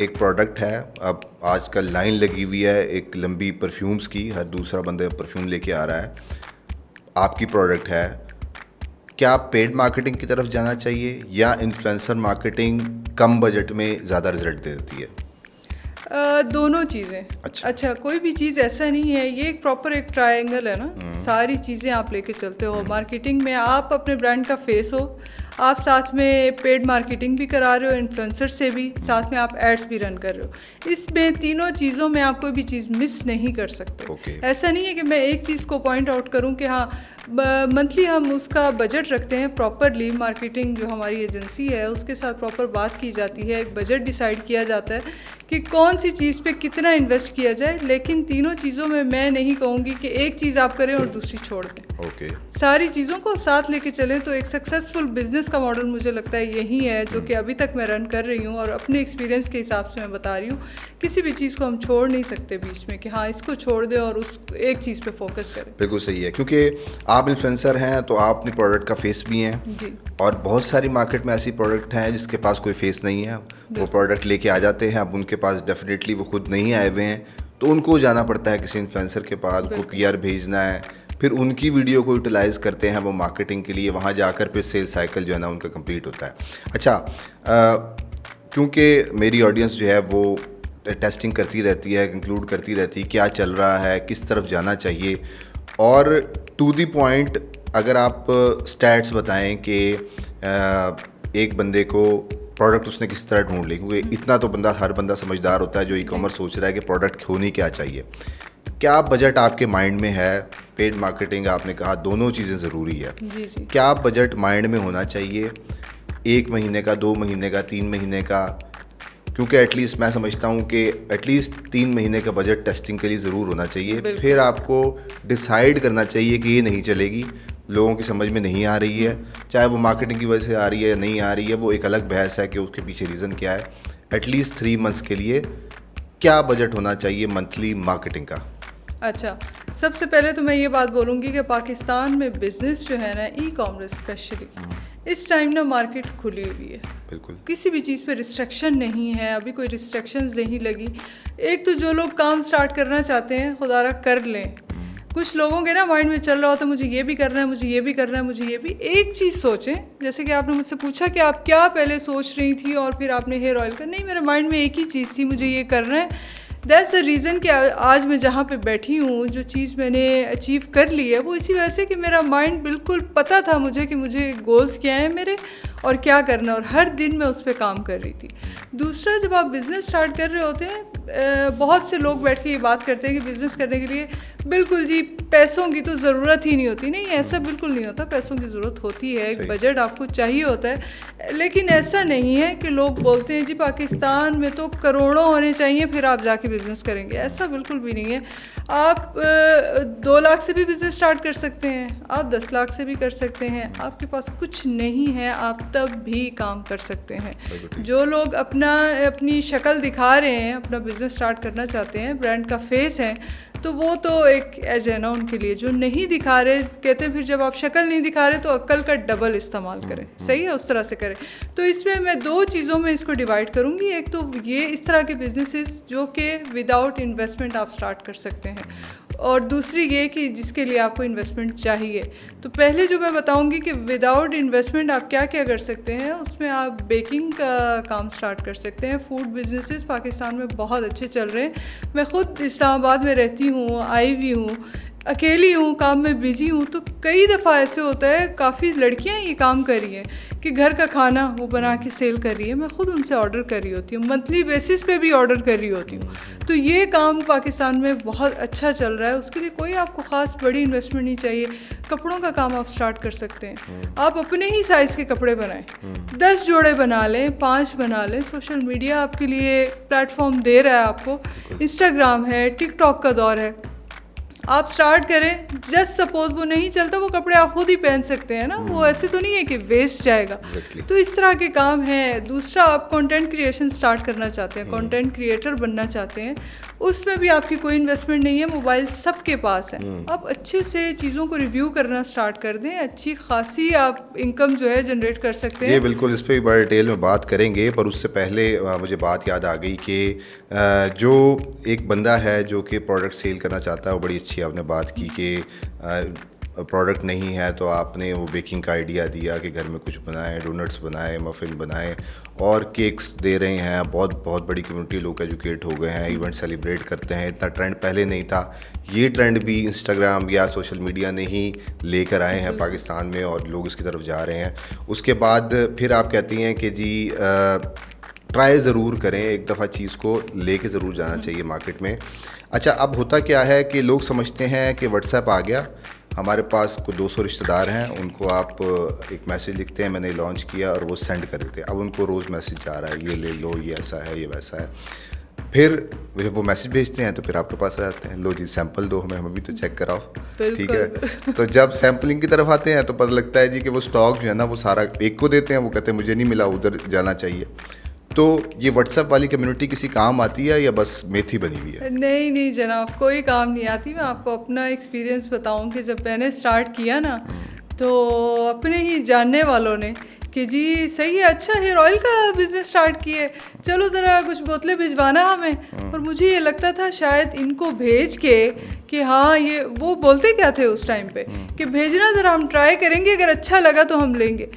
एक प्रोडक्ट है, अब आजकल लाइन लगी हुई है एक लंबी परफ्यूम्स की, हर दूसरा बंदे परफ्यूम लेके आ रहा है, आपकी प्रोडक्ट है, क्या पेड मार्केटिंग की तरफ जाना चाहिए या इन्फ्लुएंसर मार्केटिंग कम बजट में ज़्यादा रिजल्ट देती है? दोनों चीज़ें। अच्छा, कोई भी चीज़ ऐसा नहीं है, ये एक प्रॉपर एक ट्रायंगल है ना। सारी चीज़ें आप लेके चलते हो मार्केटिंग में, आप अपने ब्रांड का फेस हो, आप साथ में पेड मार्केटिंग भी करा रहे हो इन्फ्लुएंसर से भी, साथ में आप एड्स भी रन कर रहे हो। इसमें तीनों चीज़ों में आप कोई भी चीज़ मिस नहीं कर सकते। ऐसा नहीं है कि मैं एक चीज़ को पॉइंट आउट करूं कि हाँ मंथली हम उसका बजट रखते हैं प्रॉपरली। मार्केटिंग जो हमारी एजेंसी है उसके साथ प्रॉपर बात की जाती है, एक बजट डिसाइड किया जाता है कि कौन सी चीज़ पे कितना इन्वेस्ट किया जाए। लेकिन तीनों चीज़ों में मैं नहीं कहूँगी कि एक चीज़ आप करें और दूसरी छोड़ दें। सारी चीज़ों को साथ लेके चलें तो एक सक्सेसफुल बिजनेस का मॉडल मुझे लगता है यही है जो कि अभी तक मैं रन कर रही हूँ और अपने एक्सपीरियंस के हिसाब से मैं बता रही हूँ। किसी भी चीज़ को हम छोड़ नहीं सकते बीच में कि हाँ इसको छोड़ दें और उस एक चीज़ पे फोकस करें। बिल्कुल सही है, क्योंकि आप इन्फ्लुएंसर हैं तो आप अपनी प्रोडक्ट का फेस भी हैं जी। और बहुत सारी मार्केट में ऐसी प्रोडक्ट हैं जिसके पास कोई फेस नहीं है, वो प्रोडक्ट लेके आ जाते हैं, अब उनके पास डेफिनेटली वो खुद नहीं आए हुए हैं तो उनको जाना पड़ता है किसी इन्फ्लुएंसर के पास, उनको पीआर भेजना है, फिर उनकी वीडियो को यूटिलाइज़ करते हैं वो मार्केटिंग के लिए, वहाँ जाकर फिर सेल साइकिल जो है ना उनका कंप्लीट होता है। अच्छा, क्योंकि मेरी ऑडियंस जो है वो टेस्टिंग करती रहती है, कंक्लूड करती रहती है क्या चल रहा है, किस तरफ जाना चाहिए, और टू द पॉइंट अगर आप स्टैट्स बताएं कि एक बंदे को प्रोडक्ट उसने किस तरह ढूंढ ली, क्योंकि इतना तो हर बंदा समझदार होता है जो ई कॉमर्स सोच रहा है कि प्रोडक्ट होनी क्या चाहिए। क्या बजट आपके माइंड में है? पेड मार्केटिंग आपने कहा दोनों चीज़ें ज़रूरी है, जी। क्या बजट माइंड में होना चाहिए? 1 महीने का, 2 महीने का, 3 महीने का? क्योंकि एटलीस्ट मैं समझता हूँ कि एटलीस्ट 3 महीने का बजट टेस्टिंग के लिए ज़रूर होना चाहिए। फिर आपको डिसाइड करना चाहिए कि ये नहीं चलेगी, लोगों की समझ में नहीं आ रही है, चाहे वो मार्केटिंग की वजह से आ रही है या नहीं आ रही है, वो एक अलग बहस है कि उसके पीछे रीज़न क्या है। एटलीस्ट 3 मंथ्स के लिए क्या बजट होना चाहिए मंथली मार्केटिंग का? अच्छा, सबसे पहले तो मैं ये बात बोलूँगी कि पाकिस्तान में बिज़नेस जो है ना, ई कॉमर्स स्पेशली इस टाइम ना मार्केट खुली हुई है, बिल्कुल किसी भी चीज़ पे रिस्ट्रिक्शन नहीं है, अभी कोई रिस्ट्रिक्शंस नहीं लगी। एक तो जो लोग काम स्टार्ट करना चाहते हैं खुदारा कर लें। कुछ लोगों के ना माइंड में चल रहा होता है मुझे ये भी करना है, मुझे ये भी करना है, मुझे ये भी। एक चीज़ सोचें, जैसे कि आपने मुझसे पूछा कि आप क्या पहले सोच रही थी और फिर आपने हेयर ऑयल का, नहीं, मेरे माइंड में एक ही चीज़ थी, मुझे ये करना है। दैट्स द रीज़न कि आज मैं जहाँ पे बैठी हूँ, जो चीज़ मैंने अचीव कर ली है, वो इसी वजह से कि मेरा माइंड बिल्कुल पता था मुझे कि मुझे गोल्स क्या हैं मेरे और क्या करना, और हर दिन मैं उस पर काम कर रही थी। दूसरा, जब आप बिज़नेस स्टार्ट कर रहे होते हैं, बहुत से लोग बैठ के ये बात करते हैं कि बिज़नेस करने के लिए बिल्कुल जी पैसों की तो ज़रूरत ही नहीं होती। नहीं, ऐसा बिल्कुल नहीं होता, पैसों की ज़रूरत होती है, एक बजट आपको चाहिए होता है। लेकिन ऐसा नहीं है कि लोग बोलते हैं जी पाकिस्तान में तो करोड़ों होने चाहिए फिर आप जाके बिज़नेस करेंगे, ऐसा बिल्कुल भी नहीं है। आप 2 लाख से भी बिज़नेस स्टार्ट कर सकते हैं, आप 10 लाख से भी कर सकते हैं, आपके पास कुछ नहीं है आप तब भी काम कर सकते हैं। जो लोग अपनी शक्ल दिखा रहे हैं, अपना बिज़नेस स्टार्ट करना चाहते हैं, ब्रांड का फेस है, तो वो तो एक एज है ना उनके लिए। जो नहीं दिखा रहे, कहते हैं फिर जब आप शक्ल नहीं दिखा रहे तो अक्ल का डबल इस्तेमाल करें, सही है, उस तरह से करें। तो इसमें मैं 2 चीज़ों में इसको डिवाइड करूँगी। एक तो ये इस तरह के बिजनेसेस जो कि विदाउट इन्वेस्टमेंट आप स्टार्ट कर सकते हैं, और दूसरी ये कि जिसके लिए आपको इन्वेस्टमेंट चाहिए। तो पहले जो मैं बताऊंगी कि विदाउट इन्वेस्टमेंट आप क्या क्या कर सकते हैं, उसमें आप बेकिंग का काम स्टार्ट कर सकते हैं। फूड बिजनेसेस पाकिस्तान में बहुत अच्छे चल रहे हैं। मैं ख़ुद इस्लामाबाद में रहती हूँ, आई हुई हूँ। अकेली हूँ, काम में बिजी हूँ, तो कई दफ़ा ऐसे होता है, काफ़ी लड़कियाँ ये काम कर रही हैं कि घर का खाना वो बना के सेल कर रही है, मैं ख़ुद उनसे ऑर्डर कर रही होती हूँ, मंथली बेसिस पे भी ऑर्डर कर रही होती हूँ। तो ये काम पाकिस्तान में बहुत अच्छा चल रहा है, उसके लिए कोई आपको ख़ास बड़ी इन्वेस्टमेंट नहीं चाहिए। कपड़ों का काम आप स्टार्ट कर सकते हैं, आप अपने ही साइज़ के कपड़े बनाएं, 10 जोड़े बना लें, 5 बना लें। सोशल मीडिया आपके लिए प्लेटफॉर्म दे रहा है आपको, इंस्टाग्राम है, टिकटॉक का दौर है, आप स्टार्ट करें। जस्ट सपोज वो नहीं चलता, वो कपड़े आप खुद ही पहन सकते हैं ना, वो ऐसे तो नहीं है कि वेस्ट जाएगा। तो इस तरह के काम है। दूसरा, आप कंटेंट क्रिएशन स्टार्ट करना चाहते हैं, कंटेंट क्रिएटर बनना चाहते हैं, उसमें भी आपकी कोई इन्वेस्टमेंट नहीं है, मोबाइल सबके पास है। आप अच्छे से चीज़ों को रिव्यू करना स्टार्ट कर दें, अच्छी खासी आप इनकम जो है जनरेट कर सकते हैं। ये बिल्कुल, इस पर भी बड़े डिटेल में बात करेंगे, पर उससे पहले मुझे बात याद आ गई कि जो एक बंदा है जो कि प्रोडक्ट सेल करना चाहता है, वो बड़ी अच्छी आपने बात की कि प्रोडक्ट नहीं है तो आपने वो बेकिंग का आइडिया दिया कि घर में कुछ बनाएं, डोनट्स बनाएं, मफ़िन बनाएं और केक्स दे रहे हैं। बहुत बड़ी कम्युनिटी, लोग एजुकेट हो गए हैं, इवेंट सेलिब्रेट करते हैं। इतना ट्रेंड पहले नहीं था, ये ट्रेंड भी इंस्टाग्राम या सोशल मीडिया ने ही लेकर आए हैं पाकिस्तान में और लोग इसकी तरफ जा रहे हैं। उसके बाद फिर आप कहती हैं कि जी ट्राई ज़रूर करें, एक दफ़ा चीज़ को लेके ज़रूर जाना चाहिए मार्केट में। अच्छा, अब होता क्या है कि लोग समझते हैं कि व्हाट्सएप आ गया, हमारे पास को 200 रिश्तेदार हैं, उनको आप एक मैसेज लिखते हैं, मैंने लॉन्च किया, और वो सेंड कर देते हैं। अब उनको रोज़ मैसेज जा रहा है, ये ले लो, ये ऐसा है, ये वैसा है। फिर जब वो मैसेज भेजते हैं तो फिर आपके पास आ जाते हैं, लो जी सैंपल दो हमें, भी तो चेक कराओ, ठीक है। तो जब सैम्पलिंग की तरफ आते हैं तो पता लगता है जी कि वो स्टॉक जो है ना वो सारा एक को देते हैं, वो कहते हैं मुझे नहीं मिला, उधर जाना चाहिए। तो ये व्हाट्सएप वाली कम्युनिटी किसी काम आती है या बस मेथी बनी हुई है? नहीं जनाब, कोई काम नहीं आती। मैं आपको अपना एक्सपीरियंस बताऊं कि जब मैंने स्टार्ट किया ना, तो अपने ही जानने वालों ने कि जी सही है, अच्छा हेयर ऑयल का बिज़नेस स्टार्ट किए, चलो ज़रा कुछ बोतलें भिजवाना हमें। और मुझे ये लगता था शायद इनको भेज के कि हाँ, ये वो बोलते क्या थे उस टाइम पे कि भेजना, ज़रा हम ट्राई करेंगे, अगर अच्छा लगा तो हम लेंगे।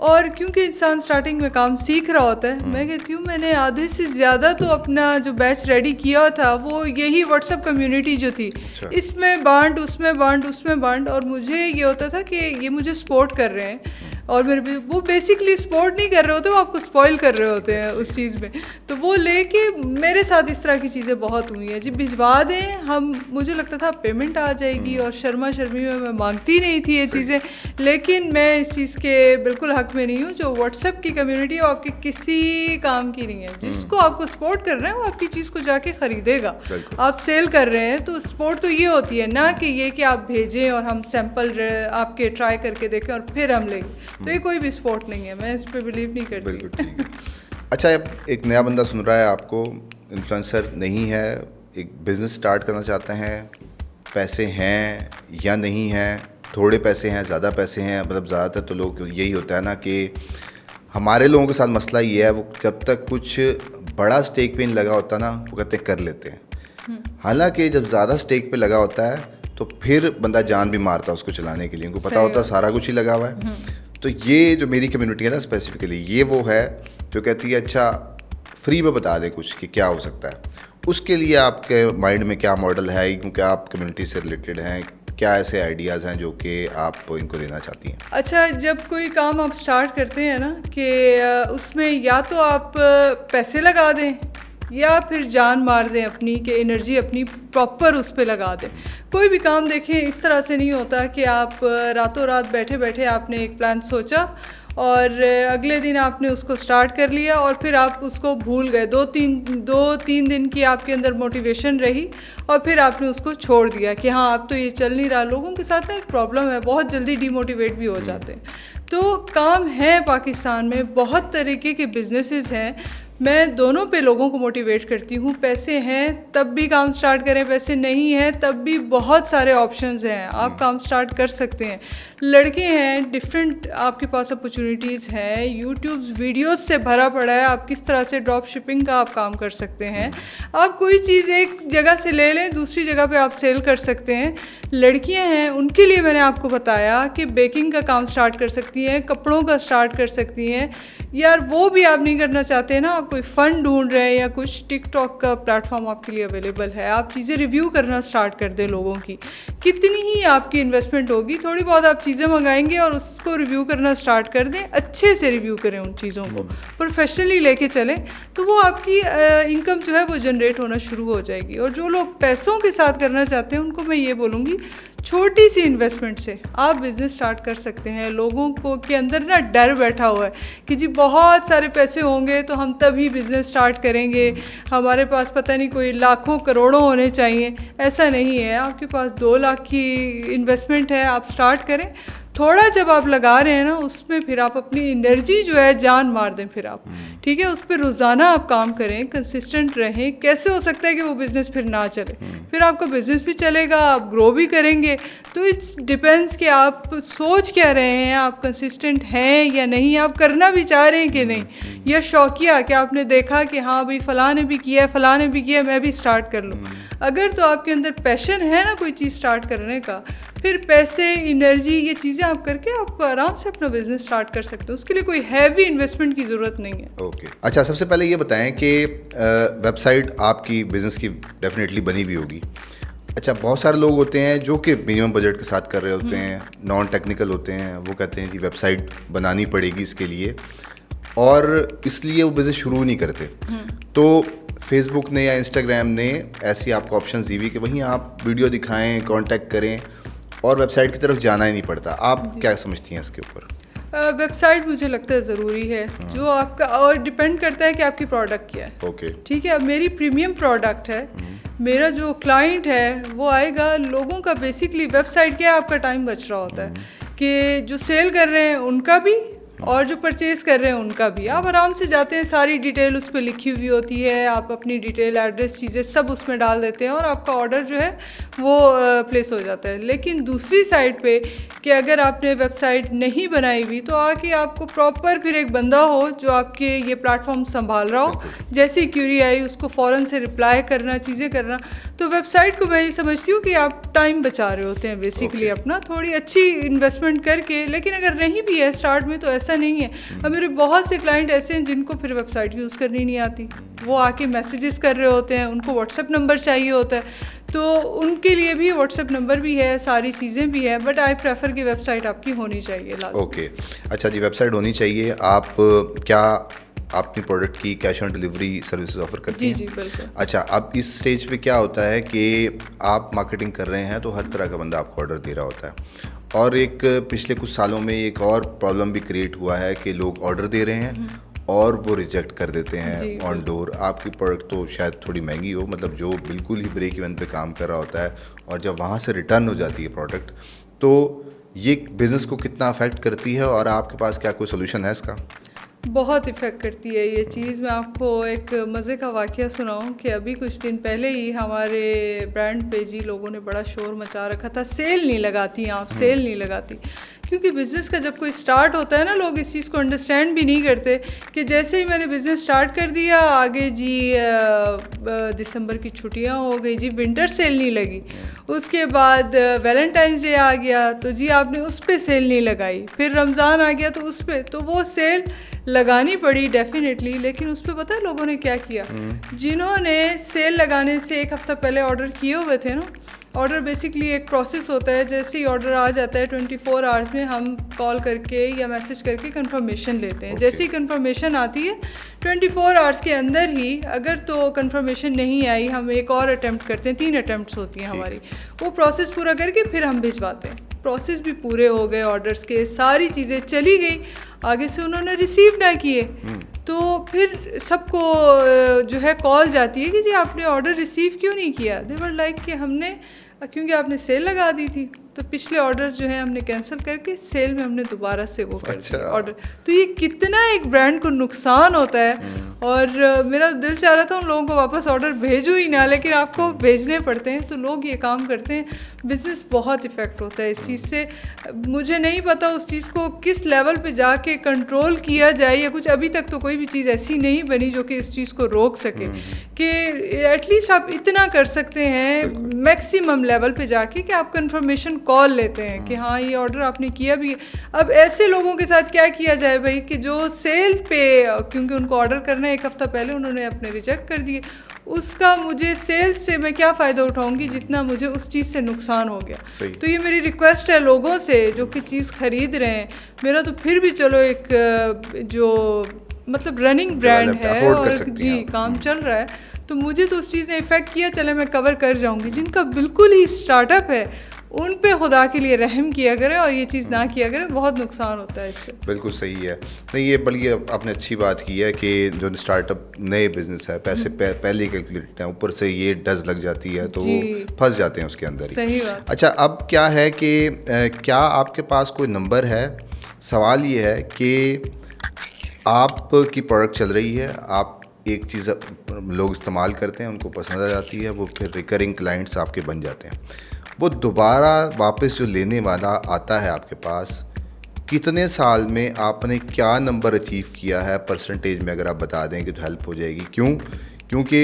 और क्योंकि इंसान स्टार्टिंग में काम सीख रहा होता है, मैं कहती हूँ मैंने आधे से ज़्यादा तो अपना जो बैच रेडी किया था वो यही व्हाट्सएप कम्युनिटी जो थी, इसमें बांट, उसमें बांट, उसमें बांट। और मुझे ये होता था कि ये मुझे सपोर्ट कर रहे हैं, और मेरे भी वो बेसिकली सपोर्ट नहीं कर रहे होते, वो आपको स्पॉइल कर रहे होते हैं उस चीज़ में। तो वो लेके मेरे साथ इस तरह की चीज़ें बहुत हुई हैं जी, भिजवा दें हम, मुझे लगता था पेमेंट आ जाएगी, और शर्मा शर्मी में मैं मांगती नहीं थी ये चीज़ें। लेकिन मैं इस चीज़ के बिल्कुल हक में नहीं हूँ। जो व्हाट्सएप की कम्युनिटी है वो आपके किसी काम की नहीं है, जिसको आपको सपोर्ट कर रहे हैं वो आपकी चीज़ को जाके ख़रीदेगा। आप सेल कर रहे हैं तो सपोर्ट तो ये होती है ना कि ये कि आप भेजें और हम सैंपल आपके ट्राई करके देखें और फिर हम लेंगे, तो ये कोई भी सपोर्ट नहीं है, मैं इस पर बिलीव नहीं करती। बिल्कुल ठीक है। अच्छा, अब एक नया बंदा सुन रहा है आपको, इन्फ्लुएंसर नहीं है, एक बिज़नेस स्टार्ट करना चाहते हैं, पैसे हैं या नहीं हैं, थोड़े पैसे हैं, ज़्यादा पैसे हैं, मतलब ज़्यादातर तो लोग यही होता है ना कि हमारे लोगों के साथ मसला ये है, वो जब तक कुछ बड़ा स्टेक पे नहीं लगा होता ना, वो कहते हैं कर लेते हैं। हालांकि जब ज़्यादा स्टेक पे लगा होता है तो फिर बंदा जान भी मारता है उसको चलाने के लिए, उनको पता होता है सारा कुछ ही लगा हुआ है। तो ये जो मेरी कम्युनिटी है ना स्पेसिफिकली, ये वो है जो कहती है अच्छा फ्री में बता दें कुछ कि क्या हो सकता है। उसके लिए आपके माइंड में क्या मॉडल है, क्योंकि आप कम्युनिटी से रिलेटेड हैं, क्या ऐसे आइडियाज़ हैं जो कि आप इनको देना चाहती हैं? अच्छा, जब कोई काम आप स्टार्ट करते हैं ना कि उसमें या तो आप पैसे लगा दें या फिर जान मार दें अपनी, कि एनर्जी अपनी प्रॉपर उस पर लगा दें। कोई भी काम देखें इस तरह से नहीं होता कि आप रातों रात बैठे बैठे आपने एक प्लान सोचा और अगले दिन आपने उसको स्टार्ट कर लिया और फिर आप उसको भूल गए। दो तीन दिन की आपके अंदर मोटिवेशन रही और फिर आपने उसको छोड़ दिया कि हाँ अब तो ये चल नहीं रहा। लोगों के साथ ना एक प्रॉब्लम है, बहुत जल्दी डिमोटिवेट भी हो जाते हैं। तो काम है पाकिस्तान में, बहुत तरीके के बिजनेसेस हैं, मैं दोनों पे लोगों को मोटिवेट करती हूँ। पैसे हैं तब भी काम स्टार्ट करें, पैसे नहीं हैं तब भी बहुत सारे ऑप्शंस हैं, आप काम स्टार्ट कर सकते हैं। लड़के हैं, डिफरेंट आपके पास अपॉर्चुनिटीज़ हैं, यूट्यूब वीडियोस से भरा पड़ा है, आप किस तरह से ड्रॉप शिपिंग का आप काम कर सकते हैं। आप कोई चीज़ एक जगह से ले लें, दूसरी जगह पे आप सेल कर सकते हैं। लड़कियां हैं उनके लिए मैंने आपको बताया कि बेकिंग का काम स्टार्ट कर सकती हैं, कपड़ों का स्टार्ट कर सकती हैं। यार वो भी आप नहीं करना चाहते ना, आप कोई फ़ंड ढूंढ रहे हैं या कुछ, टिकटॉक का प्लेटफॉर्म आपके लिए अवेलेबल है। आप चीज़ें रिव्यू करना स्टार्ट कर दें लोगों की, कितनी ही आपकी इन्वेस्टमेंट होगी, थोड़ी बहुत आप चीज़ें मंगाएंगे और उसको रिव्यू करना स्टार्ट कर दें, अच्छे से रिव्यू करें उन चीज़ों को, प्रोफेशनली लेके चलें, तो वो आपकी इनकम जो है वो जनरेट होना शुरू हो जाएगी। और जो लोग पैसों के साथ करना चाहते हैं उनको मैं ये बोलूँगी, छोटी सी इन्वेस्टमेंट से आप बिज़नेस स्टार्ट कर सकते हैं। लोगों को के अंदर ना डर बैठा हुआ है कि जी बहुत सारे पैसे होंगे तो हम तभी बिज़नेस स्टार्ट करेंगे, हमारे पास पता नहीं कोई लाखों करोड़ों होने चाहिए। ऐसा नहीं है, आपके पास 2 लाख की इन्वेस्टमेंट है, आप स्टार्ट करें। थोड़ा जब आप लगा रहे हैं ना उसमें फिर आप अपनी एनर्जी जो है जान मार दें फिर आप, ठीक है, उस पर रोज़ाना आप काम करें, कंसिस्टेंट रहें। कैसे हो सकता है कि वो बिज़नेस फिर ना चले, फिर आपका बिज़नेस भी चलेगा, आप ग्रो भी करेंगे। तो इट्स डिपेंड्स कि आप सोच क्या रहे हैं, आप कंसिस्टेंट हैं या नहीं, आप करना भी चाह रहे हैं कि नहीं, या शौकिया कि आपने देखा कि हाँ भाई फ़लाँ ने भी किया है, फ़लाँ ने भी किया है, मैं भी स्टार्ट कर लूँ। अगर तो आपके अंदर पैशन है ना कोई चीज़ स्टार्ट करने का, फिर पैसे, एनर्जी, ये चीज़ें आप करके आप आराम से अपना बिजनेस स्टार्ट कर सकते हो। उसके लिए कोई हैवी इन्वेस्टमेंट की ज़रूरत नहीं है। ओके अच्छा, सबसे पहले ये बताएं कि वेबसाइट आपकी बिज़नेस की डेफिनेटली बनी हुई होगी। अच्छा, बहुत सारे लोग होते हैं जो कि मिनिमम बजट के साथ कर रहे होते हैं, नॉन टेक्निकल होते हैं, वो कहते हैं कि वेबसाइट बनानी पड़ेगी इसके लिए, और इसलिए वो बिज़नेस शुरू नहीं करते। तो फेसबुक ने या इंस्टाग्राम ने ऐसी आपको ऑप्शन दी हुई कि वहीं आप वीडियो दिखाएं, कांटेक्ट करें और वेबसाइट की तरफ जाना ही नहीं पड़ता। आप क्या समझती हैं इसके ऊपर? वेबसाइट मुझे लगता है ज़रूरी है, जो आपका, और डिपेंड करता है कि आपकी प्रोडक्ट क्या है। ओके ठीक है, अब मेरी प्रीमियम प्रोडक्ट है, मेरा जो क्लाइंट है वो आएगा, लोगों का बेसिकली वेबसाइट क्या है, आपका टाइम बच रहा होता है कि जो सेल कर रहे हैं उनका भी और जो परचेज़ कर रहे हैं उनका भी। आप आराम से जाते हैं, सारी डिटेल उस पर लिखी हुई होती है, आप अपनी डिटेल, एड्रेस, चीज़ें सब उसमें डाल देते हैं और आपका ऑर्डर जो है वो प्लेस हो जाता है। लेकिन दूसरी साइड पे कि अगर आपने वेबसाइट नहीं बनाई हुई तो आके आपको प्रॉपर फिर एक बंदा हो जो आपके ये प्लेटफॉर्म संभाल रहा हो, जैसे क्यूरी आई उसको फ़ौरन से रिप्लाई करना, चीज़ें करना। तो वेबसाइट को मैं ये समझती हूँ कि आप टाइम बचा रहे होते हैं बेसिकली अपना, थोड़ी अच्छी इन्वेस्टमेंट करके। लेकिन अगर नहीं भी है स्टार्ट में तो ऐसा नहीं है। अब मेरे बहुत से क्लाइंट ऐसे हैं जिनको फिर वेबसाइट यूज़ करनी नहीं आती, वो आके मैसेजेस कर रहे होते हैं, उनको व्हाट्सएप नंबर चाहिए होता है, तो उनके लिए भी व्हाट्सएप नंबर भी है, सारी चीज़ें भी है, बट आई प्रेफर कि वेबसाइट आपकी होनी चाहिए लाजमी। ओके अच्छा जी, वेबसाइट होनी चाहिए। आप क्या अपनी प्रोडक्ट की cash on delivery services offer करती हैं? जी जी बिल्कुल। अच्छा, अब इस स्टेज पे क्या होता है कि आप मार्केटिंग कर रहे हैं तो हर तरह का बंदा आपको ऑर्डर दे रहा होता है, और एक पिछले कुछ सालों में एक और प्रॉब्लम भी क्रिएट हुआ है कि लोग ऑर्डर दे रहे हैं और वो रिजेक्ट कर देते हैं ऑन डोर। आपकी प्रोडक्ट तो शायद थोड़ी महंगी हो, मतलब जो बिल्कुल ही ब्रेक इवन पे काम कर रहा होता है, और जब वहाँ से रिटर्न हो जाती है प्रोडक्ट, तो ये बिज़नेस को कितना अफेक्ट करती है और आपके पास क्या कोई सोल्यूशन है इसका? बहुत इफ़ेक्ट करती है ये चीज़। मैं आपको एक मज़े का वाक़या सुनाऊं कि अभी कुछ दिन पहले ही हमारे ब्रांड पे जी लोगों ने बड़ा शोर मचा रखा था, सेल नहीं लगाती आप, सेल नहीं लगाती। क्योंकि बिज़नेस का जब कोई स्टार्ट होता है ना, लोग इस चीज़ को अंडरस्टैंड भी नहीं करते कि जैसे ही मैंने बिज़नेस स्टार्ट कर दिया, आगे जी दिसंबर की छुट्टियां हो गई जी, विंटर सेल नहीं लगी, उसके बाद वैलेंटाइंस डे आ गया तो जी आपने उस पर सेल नहीं लगाई, फिर रमज़ान आ गया तो उस पर, तो वो सेल लगानी पड़ी डेफिनेटली। लेकिन उस पर पता है लोगों ने क्या किया? जिन्होंने सेल लगाने से एक हफ़्ता पहले ऑर्डर किए हुए थे ना, ऑर्डर बेसिकली एक प्रोसेस होता है, जैसे ही ऑर्डर आ जाता है 24 आवर्स में हम कॉल करके या मैसेज करके कंफर्मेशन लेते हैं। जैसे ही कंफर्मेशन आती है 24 आवर्स के अंदर ही, अगर तो कंफर्मेशन नहीं आई हम एक और अटैम्प्ट करते हैं, 3 अटैम्प्ट्स होती हैं हमारी, वो प्रोसेस पूरा करके फिर हम भिजवाते हैं। प्रोसेस भी पूरे हो गए ऑर्डर्स के, सारी चीज़ें चली गई, आगे से उन्होंने रिसीव ना किए तो फिर सबको जो है कॉल जाती है कि जी आपने ऑर्डर रिसीव क्यों नहीं किया। दे वर लाइक कि हमने, क्योंकि आपने सेल लगा दी थी तो पिछले ऑर्डर्स जो है हमने कैंसिल करके सेल में हमने दोबारा से वो कर दिया ऑर्डर। तो ये कितना एक ब्रांड को नुकसान होता है। और मेरा दिल चाह रहा था उन लोगों को वापस ऑर्डर भेजूँ ही ना, लेकिन आपको भेजने पड़ते हैं, तो लोग ये काम करते हैं। बिज़नेस बहुत इफ़ेक्ट होता है इस चीज़ से। मुझे नहीं पता उस चीज़ को किस लेवल पे जाके कंट्रोल किया जाए या कुछ, अभी तक तो कोई भी चीज़ ऐसी नहीं बनी जो कि इस चीज़ को रोक सके। कि एटलीस्ट आप इतना कर सकते हैं मैक्सिमम लेवल पे जाके कि आप कंफर्मेशन कॉल लेते हैं कि हाँ ये ऑर्डर आपने किया भी। अब ऐसे लोगों के साथ क्या किया जाए भाई कि जो सेल पे, क्योंकि उनको ऑर्डर करना है 1 हफ्ता पहले, उन्होंने अपने रिजेक्ट कर दिए, उसका मुझे सेल्स से मैं क्या फ़ायदा उठाऊंगी जितना मुझे उस चीज़ से नुकसान हो गया। तो ये मेरी रिक्वेस्ट है लोगों से जो कि चीज़ ख़रीद रहे हैं। मेरा तो फिर भी चलो एक जो मतलब रनिंग ब्रांड है और जी काम चल रहा है, तो मुझे तो उस चीज़ ने इफ़ेक्ट किया, चले मैं कवर कर जाऊंगी। जिनका बिल्कुल ही स्टार्टअप है उन पे खुदा के लिए रहम किया करें और ये चीज़ ना किया करें, बहुत नुकसान होता है इससे। बिल्कुल सही है। नहीं ये बल्कि आपने अच्छी बात की है कि जो स्टार्टअप नए बिजनेस है, पैसे पहले कैलकुलेट हैं, ऊपर से ये डज लग जाती है तो वो फंस जाते हैं उसके अंदर ही। सही बात। अच्छा, अब क्या है कि क्या आपके पास कोई नंबर है? सवाल ये है कि आपकी प्रोडक्ट चल रही है, आप एक चीज़ लोग इस्तेमाल करते हैं, उनको पसंद आ जाती है, वो फिर रिकरिंग क्लाइंट्स आपके बन जाते हैं। वो दोबारा वापस जो लेने वाला आता है आपके पास, कितने साल में आपने क्या नंबर अचीव किया है परसेंटेज में, अगर आप बता दें कि तो हेल्प हो जाएगी। क्योंकि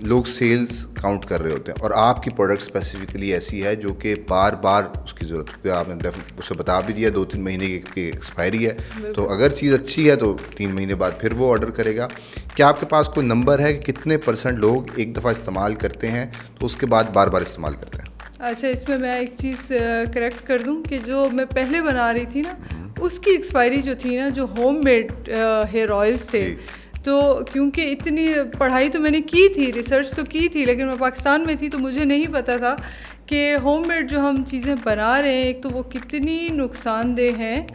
लोग सेल्स काउंट कर रहे होते हैं और आपकी प्रोडक्ट स्पेसिफिकली ऐसी है जो कि बार बार उसकी ज़रूरत, क्योंकि आपने उसे बता भी दिया 2-3 महीने की एक्सपायरी है, तो अगर चीज़ अच्छी है तो 3 महीने बाद फिर वो ऑर्डर करेगा। क्या आपके पास कोई नंबर है कि कितने % लोग एक दफ़ा इस्तेमाल करते हैं तो उसके बाद बार बार इस्तेमाल करते हैं? अच्छा, इसमें मैं एक चीज़ करेक्ट कर दूं कि जो मैं पहले बना रही थी ना, उसकी एक्सपायरी जो थी ना, जो होममेड हेयर ऑयल्स थे, तो क्योंकि इतनी पढ़ाई तो मैंने की थी, रिसर्च तो की थी, लेकिन मैं पाकिस्तान में थी तो मुझे नहीं पता था कि होममेड जो हम चीज़ें बना रहे हैं, एक तो वो कितनी नुकसानदेह हैं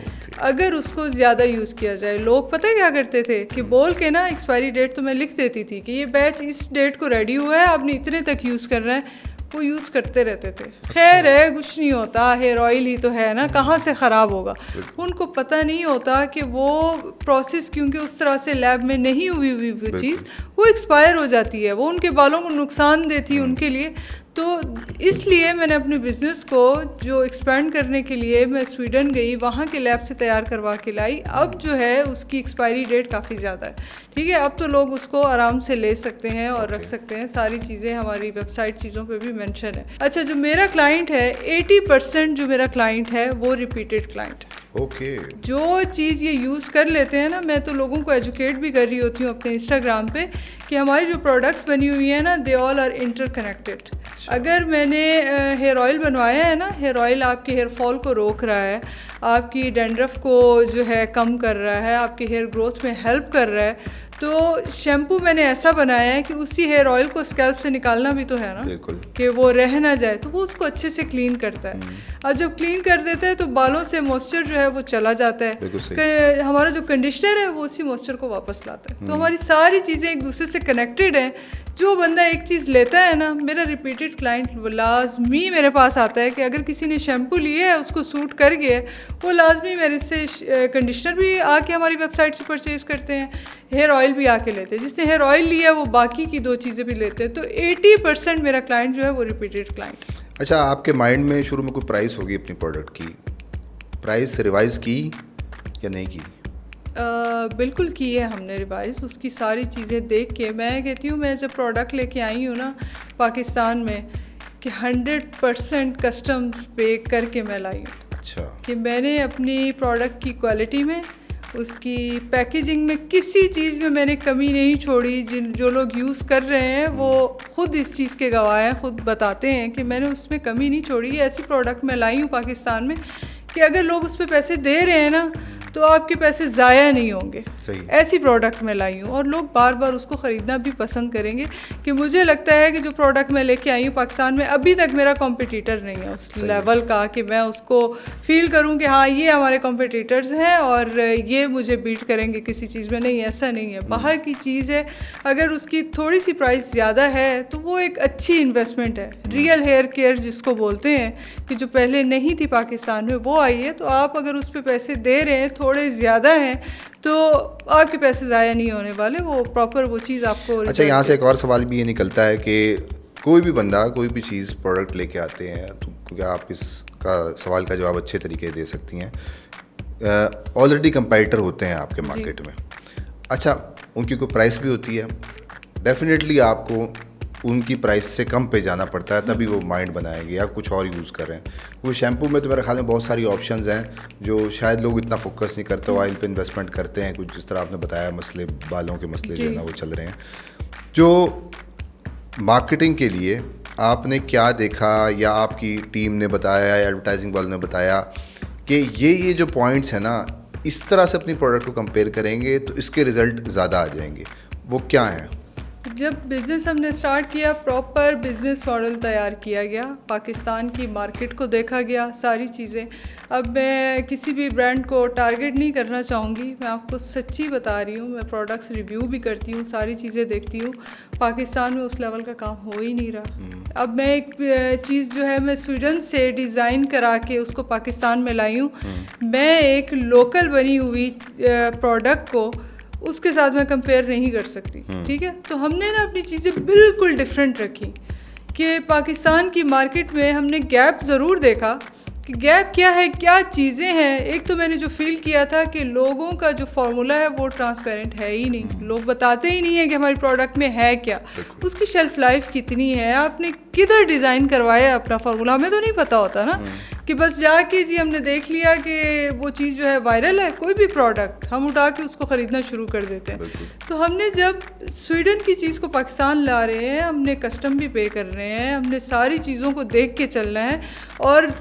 अगर उसको ज़्यादा यूज़ किया जाए। लोग पता है क्या करते थे कि बोल के ना एक्सपायरी डेट तो मैं लिख देती थी कि ये बैच इस डेट को रेडी हुआ है, आपने इतने तक यूज़ करना है, वो यूज़ करते रहते थे। खैर है, कुछ नहीं होता, हेयर ऑयल ही तो है ना, कहाँ से ख़राब होगा। उनको पता नहीं होता कि वो प्रोसेस क्योंकि उस तरह से लैब में नहीं हुई वो चीज़, वो एक्सपायर हो जाती है, वो उनके बालों को नुकसान देती है उनके लिए। तो इसलिए मैंने अपने बिज़नेस को जो एक्सपेंड करने के लिए मैं स्वीडन गई, वहाँ के लैब से तैयार करवा के लाई। अब जो है उसकी एक्सपायरी डेट काफ़ी ज़्यादा है, ठीक है। अब तो लोग उसको आराम से ले सकते हैं और रख सकते हैं, सारी चीज़ें हमारी वेबसाइट चीज़ों पे भी मेंशन है। अच्छा, जो मेरा क्लाइंट है 80% जो मेरा क्लाइंट है वो रिपीटेड क्लाइंट है। ओके। जो चीज़ ये यूज़ कर लेते हैं ना, मैं तो लोगों को एजुकेट भी कर रही होती हूँ अपने इंस्टाग्राम पे कि हमारी जो प्रोडक्ट्स बनी हुई हैं ना, दे ऑल आर इंटरकनेक्टेड। अगर मैंने हेयर ऑयल बनवाया है ना, हेयर ऑयल आपके हेयर फॉल को रोक रहा है, आपकी डैंड्रफ को जो है कम कर रहा है, आपके हेयर ग्रोथ में हेल्प कर रहा है, तो शैम्पू मैंने ऐसा बनाया है कि उसी हेयर ऑयल को स्कैल्प से निकालना भी तो है ना, कि वो रह ना जाए, तो वो उसको अच्छे से क्लीन करता है। और जब क्लीन कर देते हैं तो बालों से मॉइस्चर जो है वो चला जाता है, हमारा जो कंडीशनर है वो उसी मॉइस्चर को वापस लाता है। तो हमारी सारी चीज़ें एक दूसरे से कनेक्टेड हैं। जो बंदा एक चीज़ लेता है ना, मेरा रिपीटेड क्लाइंट लाजमी मेरे पास आता है कि अगर किसी ने शैम्पू लिया है, उसको सूट कर गया, वो लाजमी मेरे से कंडीशनर भी आके हमारी वेबसाइट से परचेज़ करते हैं, हेयर ऑयल भी आके लेते हैं। जिसने हेयर ऑयल लिया है वो बाकी की 2 चीज़ें भी लेते हैं। तो 80% मेरा क्लाइंट जो है वो रिपीटेड क्लाइंट है। अच्छा, आपके माइंड में शुरू में कोई प्राइस होगी अपनी प्रोडक्ट की, प्राइस रिवाइज़ की या नहीं की? बिल्कुल की है हमने रिवाइज़, उसकी सारी चीज़ें देख के। मैं कहती हूँ, मैं जब प्रोडक्ट लेके आई हूँ ना पाकिस्तान में, कि 100% कस्टम पे करके मैं लाई हूँ। अच्छा। कि मैंने अपनी प्रोडक्ट की क्वालिटी में, उसकी पैकेजिंग में, किसी चीज़ में मैंने कमी नहीं छोड़ी। जो लोग यूज़ कर रहे हैं वो ख़ुद इस चीज़ के गवाह हैं, ख़ुद बताते हैं कि मैंने उसमें कमी नहीं छोड़ी। ऐसी प्रोडक्ट मैं लाई हूँ पाकिस्तान में कि अगर लोग उस पर पैसे दे रहे हैं ना, तो आपके पैसे ज़ाया नहीं होंगे। ऐसी प्रोडक्ट मैं लाई हूँ और लोग बार बार उसको ख़रीदना भी पसंद करेंगे। कि मुझे लगता है कि जो प्रोडक्ट मैं लेके आई हूँ पाकिस्तान में, अभी तक मेरा कॉम्पिटिटर नहीं है उस लेवल का कि मैं उसको फील करूँ कि हाँ ये हमारे कॉम्पिटिटर्स हैं और ये मुझे बीट करेंगे किसी चीज़ में। नहीं, ऐसा नहीं है। बाहर की चीज़ है, अगर उसकी थोड़ी सी प्राइस ज़्यादा है तो वो एक अच्छी इन्वेस्टमेंट है। रियल हेयर केयर जिसको बोलते हैं, कि जो पहले नहीं थी पाकिस्तान में, वो आई है। तो आप अगर उस पर पैसे दे रहे हैं, थोड़े ज़्यादा हैं, तो आपके पैसे ज़ाया नहीं होने वाले, वो प्रॉपर वो चीज़ आपको। अच्छा, यहाँ से एक और सवाल भी ये निकलता है कि कोई भी बंदा कोई भी चीज़ प्रोडक्ट लेके आते हैं, तो क्या आप इसका सवाल का जवाब अच्छे तरीके दे सकती हैं। ऑलरेडी कंपेटिटर होते हैं आपके मार्केट में। अच्छा, उनकी कोई प्राइस भी होती है, डेफिनेटली आपको उनकी प्राइस से कम पे जाना पड़ता है, तभी वो माइंड बनाएंगे या कुछ और यूज़ करें। वो शैम्पू में तो मेरे ख्याल में बहुत सारी ऑप्शंस हैं जो शायद लोग इतना फोकस नहीं करते, ऑयल पे इन्वेस्टमेंट करते हैं, कुछ जिस तरह आपने बताया मसले, बालों के मसले जो है ना वो चल रहे हैं। जो मार्केटिंग के लिए आपने क्या देखा या आपकी टीम ने बताया या एडवर्टाइजिंग वालों ने बताया कि ये जो पॉइंट्स हैं ना, इस तरह से अपनी प्रोडक्ट को कंपेयर करेंगे तो इसके रिज़ल्ट ज़्यादा आ जाएंगे, वो क्या हैं? जब बिज़नेस हमने स्टार्ट किया, प्रॉपर बिज़नेस मॉडल तैयार किया गया, पाकिस्तान की मार्केट को देखा गया, सारी चीज़ें। अब मैं किसी भी ब्रांड को टारगेट नहीं करना चाहूँगी, मैं आपको सच्ची बता रही हूँ। मैं प्रोडक्ट्स रिव्यू भी करती हूँ, सारी चीज़ें देखती हूँ। पाकिस्तान में उस लेवल का काम हो ही नहीं रहा। अब मैं एक चीज़ जो है मैं स्वीडन से डिज़ाइन करा के उसको पाकिस्तान में लाई हूँ। मैं एक लोकल बनी हुई प्रोडक्ट को उसके साथ मैं कंपेयर नहीं कर सकती, ठीक है। तो हमने ना अपनी चीज़ें बिल्कुल डिफरेंट रखी कि पाकिस्तान की मार्केट में हमने गैप ज़रूर देखा कि गैप क्या है, क्या चीज़ें हैं। एक तो मैंने जो फील किया था कि लोगों का जो फार्मूला है वो ट्रांसपेरेंट है ही नहीं। लोग बताते ही नहीं है कि हमारी प्रोडक्ट में है क्या, उसकी शेल्फ लाइफ कितनी है, आपने किधर डिज़ाइन करवाया अपना फार्मूला, हमें तो नहीं पता होता ना कि बस जाके जी हमने देख लिया कि वो चीज़ जो है वायरल है, कोई भी प्रोडक्ट हम उठा के उसको ख़रीदना शुरू कर देते हैं। तो हमने जब स्वीडन की चीज़ को पाकिस्तान ला रहे हैं, हमने कस्टम भी पे कर रहे हैं, हमने सारी चीज़ों को देख के चलना है। और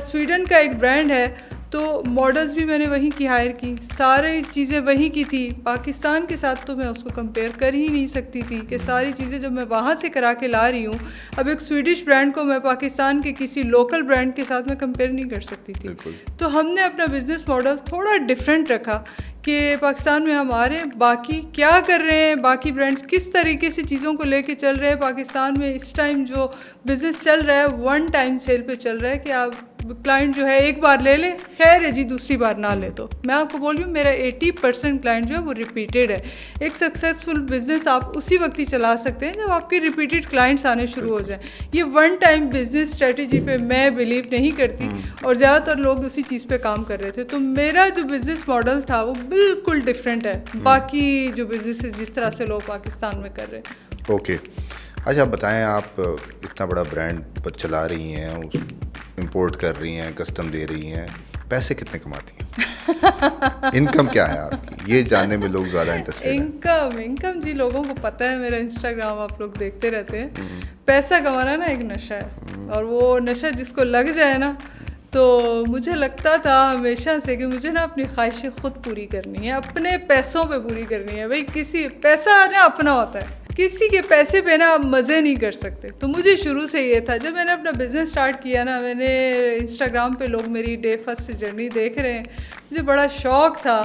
स्वीडन का एक ब्रांड है तो मॉडल्स भी मैंने वहीं की हायर की, सारी चीज़ें वहीं की थी। पाकिस्तान के साथ तो मैं उसको कंपेयर कर ही नहीं सकती थी कि सारी चीज़ें जब मैं वहाँ से करा के ला रही हूँ, अब एक स्वीडिश ब्रांड को मैं पाकिस्तान के किसी लोकल ब्रांड के साथ मैं कंपेयर नहीं कर सकती थी। तो हमने अपना बिज़नेस मॉडल थोड़ा डिफरेंट रखा कि पाकिस्तान में हमारे बाकी क्या कर रहे हैं, बाकी ब्रांड्स किस तरीके से चीज़ों को लेके चल रहे हैं। पाकिस्तान में इस टाइम जो बिज़नेस चल रहा है वन टाइम सेल पे चल रहा है कि आप क्लाइंट जो है एक बार ले ले, खैर है जी, दूसरी बार ना ले। तो मैं आपको बोल रही हूँ मेरा 80% क्लाइंट जो है वो रिपीटेड है। एक सक्सेसफुल बिज़नेस आप उसी वक्त ही चला सकते हैं जब आपके रिपीटेड क्लाइंट्स आने शुरू हो जाएं। ये वन टाइम बिज़नेस स्ट्रेटजी पे मैं बिलीव नहीं करती और ज़्यादातर लोग उसी चीज़ पे काम कर रहे थे। तो मेरा जो बिज़नेस मॉडल था वो बिल्कुल डिफरेंट है बाकी जो बिजनेसेस जिस तरह से लोग पाकिस्तान में कर रहे हैं। ओके, अच्छा बताएं, आप इतना बड़ा ब्रांड पर चला रही हैं, इंपोर्ट कर रही हैं, कस्टम दे रही हैं, पैसे कितने कमाती हैं? इनकम क्या है आपकी, ये जानने में लोग ज़्यादा इंटरेस्टेड हैं। इनकम जी लोगों को पता है, मेरा इंस्टाग्राम आप लोग देखते रहते हैं। पैसा कमाना ना एक नशा है और वो नशा जिसको लग जाए ना, तो मुझे लगता था हमेशा से कि मुझे ना अपनी ख्वाहिशें खुद पूरी करनी है, अपने पैसों पे पूरी करनी है। भाई किसी पैसा ना अपना होता है, किसी के पैसे पे ना आप मज़े नहीं कर सकते। तो मुझे शुरू से ये था, जब मैंने अपना बिज़नेस स्टार्ट किया ना, मैंने इंस्टाग्राम पे लोग मेरी डे फर्स्ट जर्नी देख रहे हैं, मुझे बड़ा शौक़ था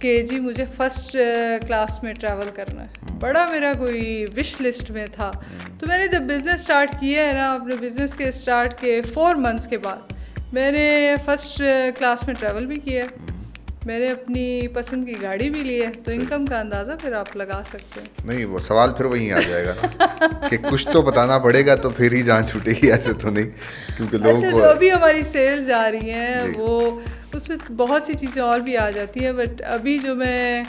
कि जी मुझे फ़र्स्ट क्लास में ट्रैवल करना है, बड़ा मेरा कोई विश लिस्ट में था। तो मैंने जब बिज़नेस स्टार्ट किया है ना, अपने बिज़नेस के स्टार्ट के 4 मंथ्स के बाद मैंने फ़र्स्ट क्लास में ट्रैवल भी किया, मैंने अपनी पसंद की गाड़ी भी ली है। तो इनकम का अंदाज़ा फिर आप लगा सकते हैं। नहीं, वो सवाल फिर वहीं आ जाएगा ना कि कुछ तो बताना पड़ेगा, तो फिर ही जान छूटेगी, ऐसे तो नहीं, क्योंकि लोग अच्छा, जो अभी हमारी सेल्स जा रही हैं वो उसमें बहुत सी चीज़ें और भी आ जाती हैं, बट अभी जो मैं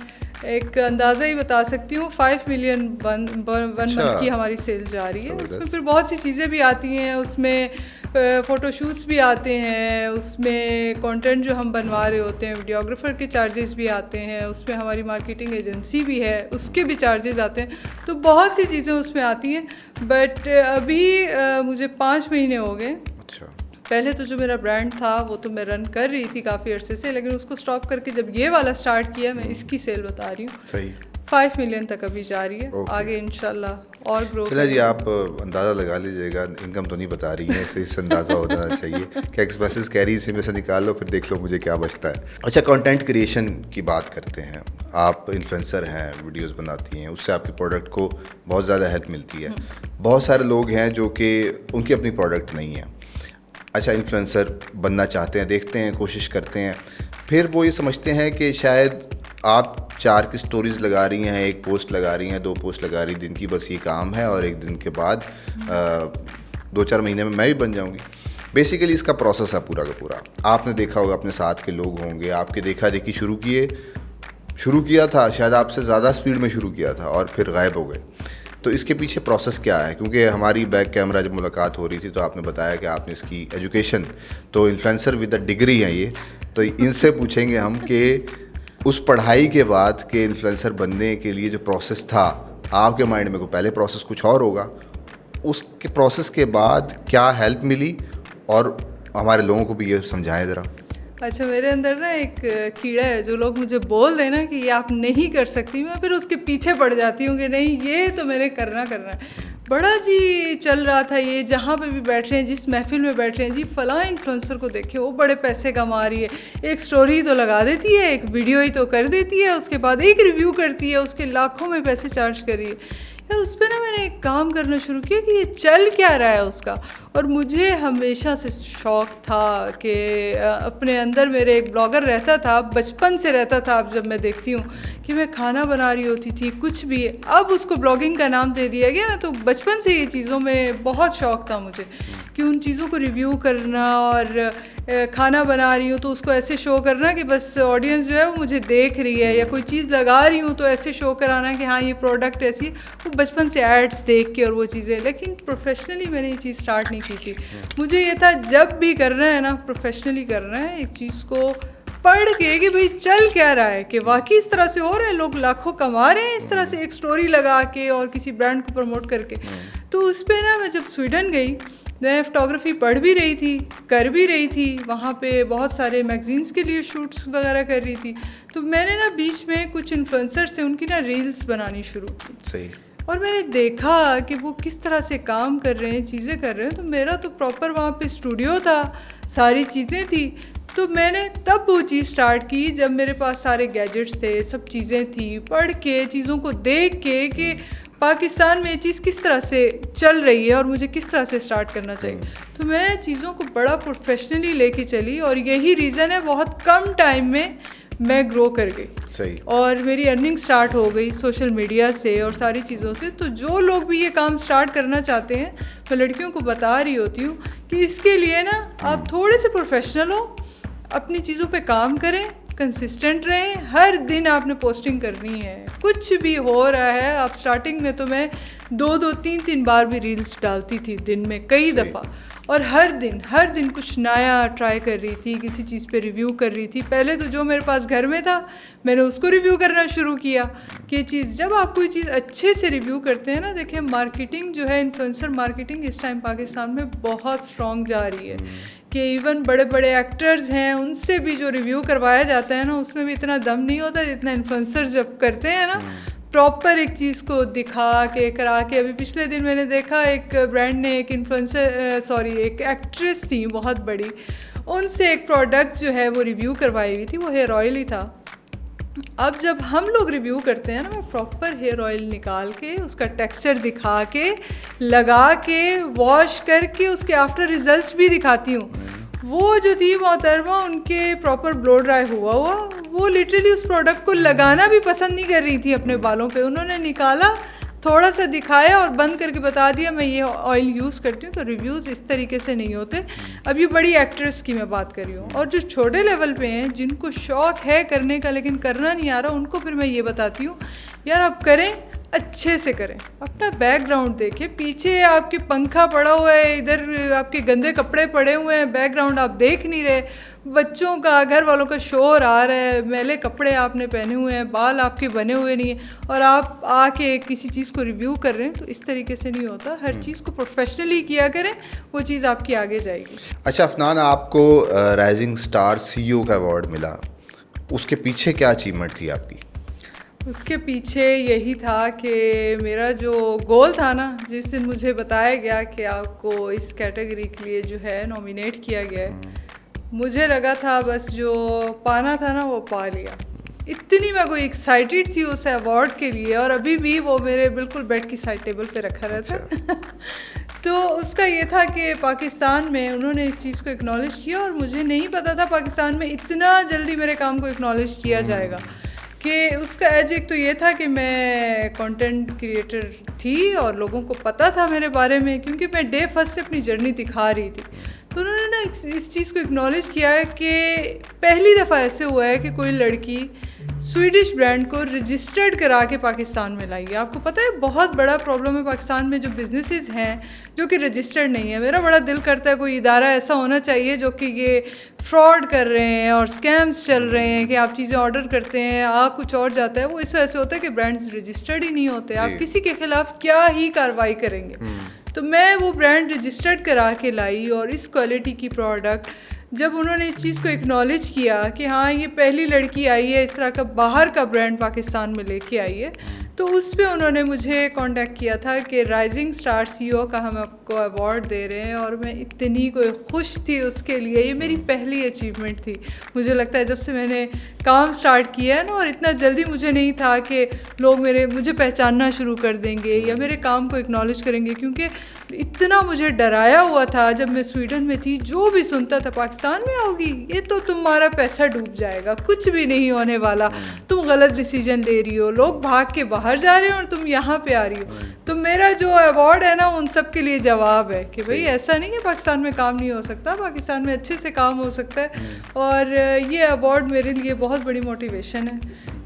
एक अंदाज़ा ही बता सकती हूँ, 5 मिलियन वन मंथ की हमारी सेल जा रही है। उसमें फिर बहुत सी चीज़ें भी आती हैं, उसमें फ़ोटोशूट्स भी आते हैं, उसमें कंटेंट जो हम बनवा रहे होते हैं, वीडियोग्राफर के चार्जेस भी आते हैं, उसमें हमारी मार्केटिंग एजेंसी भी है, उसके भी चार्जेस आते हैं। तो बहुत सी चीज़ें उसमें आती हैं। बट अभी मुझे 5 महीने हो गए। अच्छा, पहले तो जो मेरा ब्रांड था वो तो मैं रन कर रही थी काफ़ी अरसे से, लेकिन उसको स्टॉप करके जब ये वाला स्टार्ट किया, मैं इसकी सेल बता रही हूँ, सही 5 मिलियन तक अभी जा रही है। आगे इंशाल्लाह और ग्रो। चला जी, आप अंदाज़ा लगा लीजिएगा, इनकम तो नहीं बता रही हैं, इससे अंदाज़ा हो जाना चाहिए कि एक्सपेंसेस कह रही, इसी में से निकाल लो, फिर देख लो मुझे क्या बचता है। अच्छा, कंटेंट क्रिएशन की बात करते हैं, आप इन्फ्लुएंसर हैं, वीडियोस बनाती हैं, उससे आपके प्रोडक्ट को बहुत ज़्यादा हेल्प मिलती है। बहुत सारे लोग हैं जो कि उनकी अपनी प्रोडक्ट नहीं है, अच्छा इन्फ्लुएंसर बनना चाहते हैं, देखते हैं, कोशिश करते हैं, फिर वो ये समझते हैं कि शायद आप 4 की स्टोरीज़ लगा रही हैं, 1 पोस्ट लगा रही हैं, 2 पोस्ट लगा रही हैं, दिन की बस ये काम है और 1 दिन के बाद 2-4 महीने में मैं भी बन जाऊंगी। बेसिकली इसका प्रोसेस है पूरा का पूरा। आपने देखा होगा, अपने साथ के लोग होंगे, आपके देखा देखी शुरू किया था, शायद आपसे ज़्यादा स्पीड में शुरू किया था और फिर गायब हो गए। तो इसके पीछे प्रोसेस क्या है? क्योंकि हमारी बैक कैमरा जब मुलाकात हो रही थी तो आपने बताया कि आपने इसकी एजुकेशन, तो इन्फ्लुएंसर विद अ डिग्री हैं ये, तो इनसे पूछेंगे हम कि उस पढ़ाई के बाद के इन्फ्लुएंसर बनने के लिए जो प्रोसेस था आपके माइंड में, को पहले प्रोसेस कुछ और होगा, उसके प्रोसेस के बाद क्या हेल्प मिली, और हमारे लोगों को भी ये समझाएं ज़रा। अच्छा, मेरे अंदर ना एक कीड़ा है, जो लोग मुझे बोल देना कि ये आप नहीं कर सकती, मैं फिर उसके पीछे पड़ जाती हूँ कि नहीं, ये तो मेरे करना है। बड़ा जी चल रहा था ये, जहाँ पे भी बैठ रहे हैं, जिस महफिल में बैठ रहे हैं जी, फलां इन्फ्लुएंसर को देखिए वो बड़े पैसे कमा रही है, एक स्टोरी तो लगा देती है, एक वीडियो ही तो कर देती है, उसके बाद एक रिव्यू करती है, उसके लाखों में पैसे चार्ज कर रही है। यार उस पर ना मैंने एक काम करना शुरू किया कि ये चल क्या रहा है उसका। और मुझे हमेशा से शौक़ था कि अपने अंदर मेरे एक ब्लॉगर रहता था, बचपन से रहता था। अब जब मैं देखती हूँ कि मैं खाना बना रही होती थी, कुछ भी, अब उसको ब्लॉगिंग का नाम दे दिया गया। तो बचपन से ये चीज़ों में बहुत शौक़ था मुझे कि उन चीज़ों को रिव्यू करना, और खाना बना रही हूँ तो उसको ऐसे शो करना कि बस ऑडियंस जो है वो मुझे देख रही है, या कोई चीज़ लगा रही हूँ तो ऐसे शो कराना कि हाँ ये प्रोडक्ट ऐसी। वो बचपन से एड्स देख के और वो चीज़ें, लेकिन प्रोफेशनली मैंने ये चीज़ स्टार्ट नहीं की थी। मुझे ये था जब भी करना है ना, प्रोफेशनली करना है, एक चीज़ को पढ़ के कि भाई चल क्या रहा है, कि वाकई इस तरह से हो रहा है, लोग लाखों कमा रहे हैं इस तरह से, एक स्टोरी लगा के और किसी ब्रांड को प्रमोट करके। तो उस पर ना मैं जब स्वीडन गई, मैं फ़ोटोग्राफी पढ़ भी रही थी, कर भी रही थी, वहाँ पे बहुत सारे मैगज़ीन्स के लिए शूट्स वगैरह कर रही थी। तो मैंने ना बीच में कुछ इन्फ्लुएंसर से उनकी ना रील्स बनानी शुरू की। सही। और मैंने देखा कि वो किस तरह से काम कर रहे हैं, चीज़ें कर रहे हैं। तो मेरा तो प्रॉपर वहाँ पे स्टूडियो था, सारी चीज़ें थी। तो मैंने तब वो चीज़ स्टार्ट की जब मेरे पास सारे गैजेट्स थे, सब चीज़ें थी, पढ़ के, चीज़ों को देख के कि पाकिस्तान में ये चीज़ किस तरह से चल रही है और मुझे किस तरह से स्टार्ट करना चाहिए। तो मैं चीज़ों को बड़ा प्रोफेशनली लेके चली, और यही रीज़न है बहुत कम टाइम में मैं ग्रो कर गई। सही। और मेरी अर्निंग स्टार्ट हो गई सोशल मीडिया से और सारी चीज़ों से। तो जो लोग भी ये काम स्टार्ट करना चाहते हैं, मैं लड़कियों को बता रही होती हूँ कि इसके लिए ना आप थोड़े से प्रोफेशनल हो, अपनी चीज़ों पे काम करें, कंसिस्टेंट रहें, हर दिन आपने पोस्टिंग करनी है। कुछ भी हो रहा है, आप स्टार्टिंग में तो मैं 2-2, 3-3 बार भी रील्स डालती थी दिन में कई दफ़ा, और हर दिन कुछ नया ट्राई कर रही थी, किसी चीज़ पे रिव्यू कर रही थी। पहले तो जो मेरे पास घर में था मैंने उसको रिव्यू करना शुरू किया कि ये चीज़, जब आप कोई चीज़ अच्छे से रिव्यू करते हैं ना, देखिए मार्केटिंग जो है, इन्फ्लुएंसर मार्केटिंग इस टाइम पाकिस्तान में बहुत स्ट्रॉन्ग जा रही है कि इवन बड़े बड़े एक्टर्स हैं उनसे भी जो रिव्यू करवाया जाता है ना, उसमें भी इतना दम नहीं होता जितना इन्फ्लुएंसर जब करते हैं ना, प्रॉपर एक चीज़ को दिखा के करा के। अभी पिछले दिन मैंने देखा एक ब्रांड ने एक एक एक्ट्रेस थी बहुत बड़ी, उनसे एक प्रोडक्ट जो है वो रिव्यू करवाई हुई थी, वो हेयर ऑयल ही था। अब जब हम लोग रिव्यू करते हैं ना, मैं प्रॉपर हेयर ऑयल निकाल के उसका टेक्सचर दिखा के, लगा के, वॉश करके उसके आफ्टर रिजल्ट्स भी दिखाती हूँ। वो जो थी मोहतरमा, उनके प्रॉपर ब्लो ड्राई हुआ वो लिटरली उस प्रोडक्ट को लगाना भी पसंद नहीं कर रही थी अपने बालों पे। उन्होंने निकाला, थोड़ा सा दिखाया और बंद करके बता दिया मैं ये ऑयल यूज़ करती हूँ। तो रिव्यूज़ इस तरीके से नहीं होते। अब ये बड़ी एक्ट्रेस की मैं बात कर रही हूँ, और जो छोटे लेवल पे हैं जिनको शौक़ है करने का लेकिन करना नहीं आ रहा, उनको फिर मैं ये बताती हूँ यार आप करें, अच्छे से करें, अपना बैकग्राउंड देखें। पीछे आपके पंखा पड़ा हुआ है, इधर आपके गंदे कपड़े पड़े हुए हैं, बैकग्राउंड आप देख नहीं रहे, बच्चों का, घर वालों का शोर आ रहा है, मैले कपड़े आपने पहने हुए हैं, बाल आपके बने हुए नहीं हैं, और आप आके किसी चीज़ को रिव्यू कर रहे हैं। तो इस तरीके से नहीं होता। हर चीज़ को प्रोफेशनली किया करें, वो चीज़ आपकी आगे जाएगी। अच्छा अफनान, आपको राइजिंग स्टार CEO का अवार्ड मिला, उसके पीछे क्या अचीवमेंट थी आपकी? उसके पीछे यही था कि मेरा जो गोल था ना, जिस दिन मुझे बताया गया कि आपको इस कैटेगरी के लिए जो है नॉमिनेट किया गया है, मुझे लगा था बस जो पाना था ना वो पा लिया। इतनी मैं कोई एक्साइटेड थी उस अवार्ड के लिए, और अभी भी वो मेरे बिल्कुल बेड की साइड टेबल पे रखा रहता है। तो उसका ये था कि पाकिस्तान में उन्होंने इस चीज़ को एक्नॉलेज किया, और मुझे नहीं पता था पाकिस्तान में इतना जल्दी मेरे काम को एक्नॉलेज किया जाएगा। कि उसका एज एक तो ये था कि मैं कंटेंट क्रिएटर थी और लोगों को पता था मेरे बारे में, क्योंकि मैं डे फर्स्ट से अपनी जर्नी दिखा रही थी। तो उन्होंने ना इस चीज़ को एक्नॉलेज किया है कि पहली दफ़ा ऐसे हुआ है कि कोई लड़की स्वीडिश ब्रांड को रजिस्टर्ड करा के पाकिस्तान में लाई है। आपको पता है बहुत बड़ा प्रॉब्लम है पाकिस्तान में जो बिजनेसेस हैं जो कि रजिस्टर्ड नहीं है। मेरा बड़ा दिल करता है कोई इदारा ऐसा होना चाहिए जो कि ये फ्रॉड कर रहे हैं और स्कैम्स चल रहे हैं कि आप चीज़ें ऑर्डर करते हैं आ कुछ और जाता है। वो इस वजह से होता है कि ब्रांड्स रजिस्टर्ड ही नहीं होते। आप किसी के खिलाफ क्या ही कार्रवाई करेंगे। तो मैं वो ब्रांड रजिस्टर्ड करा के लाई और इस क्वालिटी की प्रोडक्ट जब उन्होंने इस चीज़ को एक्नॉलेज किया कि हाँ ये पहली लड़की आई है इस तरह का बाहर का ब्रांड पाकिस्तान में लेके आई है, तो उस पे उन्होंने मुझे कांटेक्ट किया था कि राइजिंग स्टार सीईओ का हम आपको अवार्ड दे रहे हैं। और मैं इतनी कोई खुश थी उसके लिए। ये मेरी पहली अचीवमेंट थी। मुझे लगता है जब से मैंने काम स्टार्ट किया है ना, और इतना जल्दी मुझे नहीं था कि लोग मुझे पहचानना शुरू कर देंगे या मेरे काम को एक्नॉलेज करेंगे, क्योंकि इतना मुझे डराया हुआ था जब मैं स्वीडन में थी। जो भी सुनता था पाकिस्तान में आओगी ये तो तुम्हारा पैसा डूब जाएगा, कुछ भी नहीं होने वाला, तुम गलत डिसीजन ले रही हो, लोग भाग के बाहर जा रहे हो और तुम यहाँ पे आ रही हो। तो मेरा जो अवार्ड है ना उन सब के लिए जवाब है कि भाई ऐसा नहीं है पाकिस्तान में काम नहीं हो सकता, पाकिस्तान में अच्छे से काम हो सकता है। और ये अवार्ड मेरे लिए बहुत बड़ी मोटिवेशन है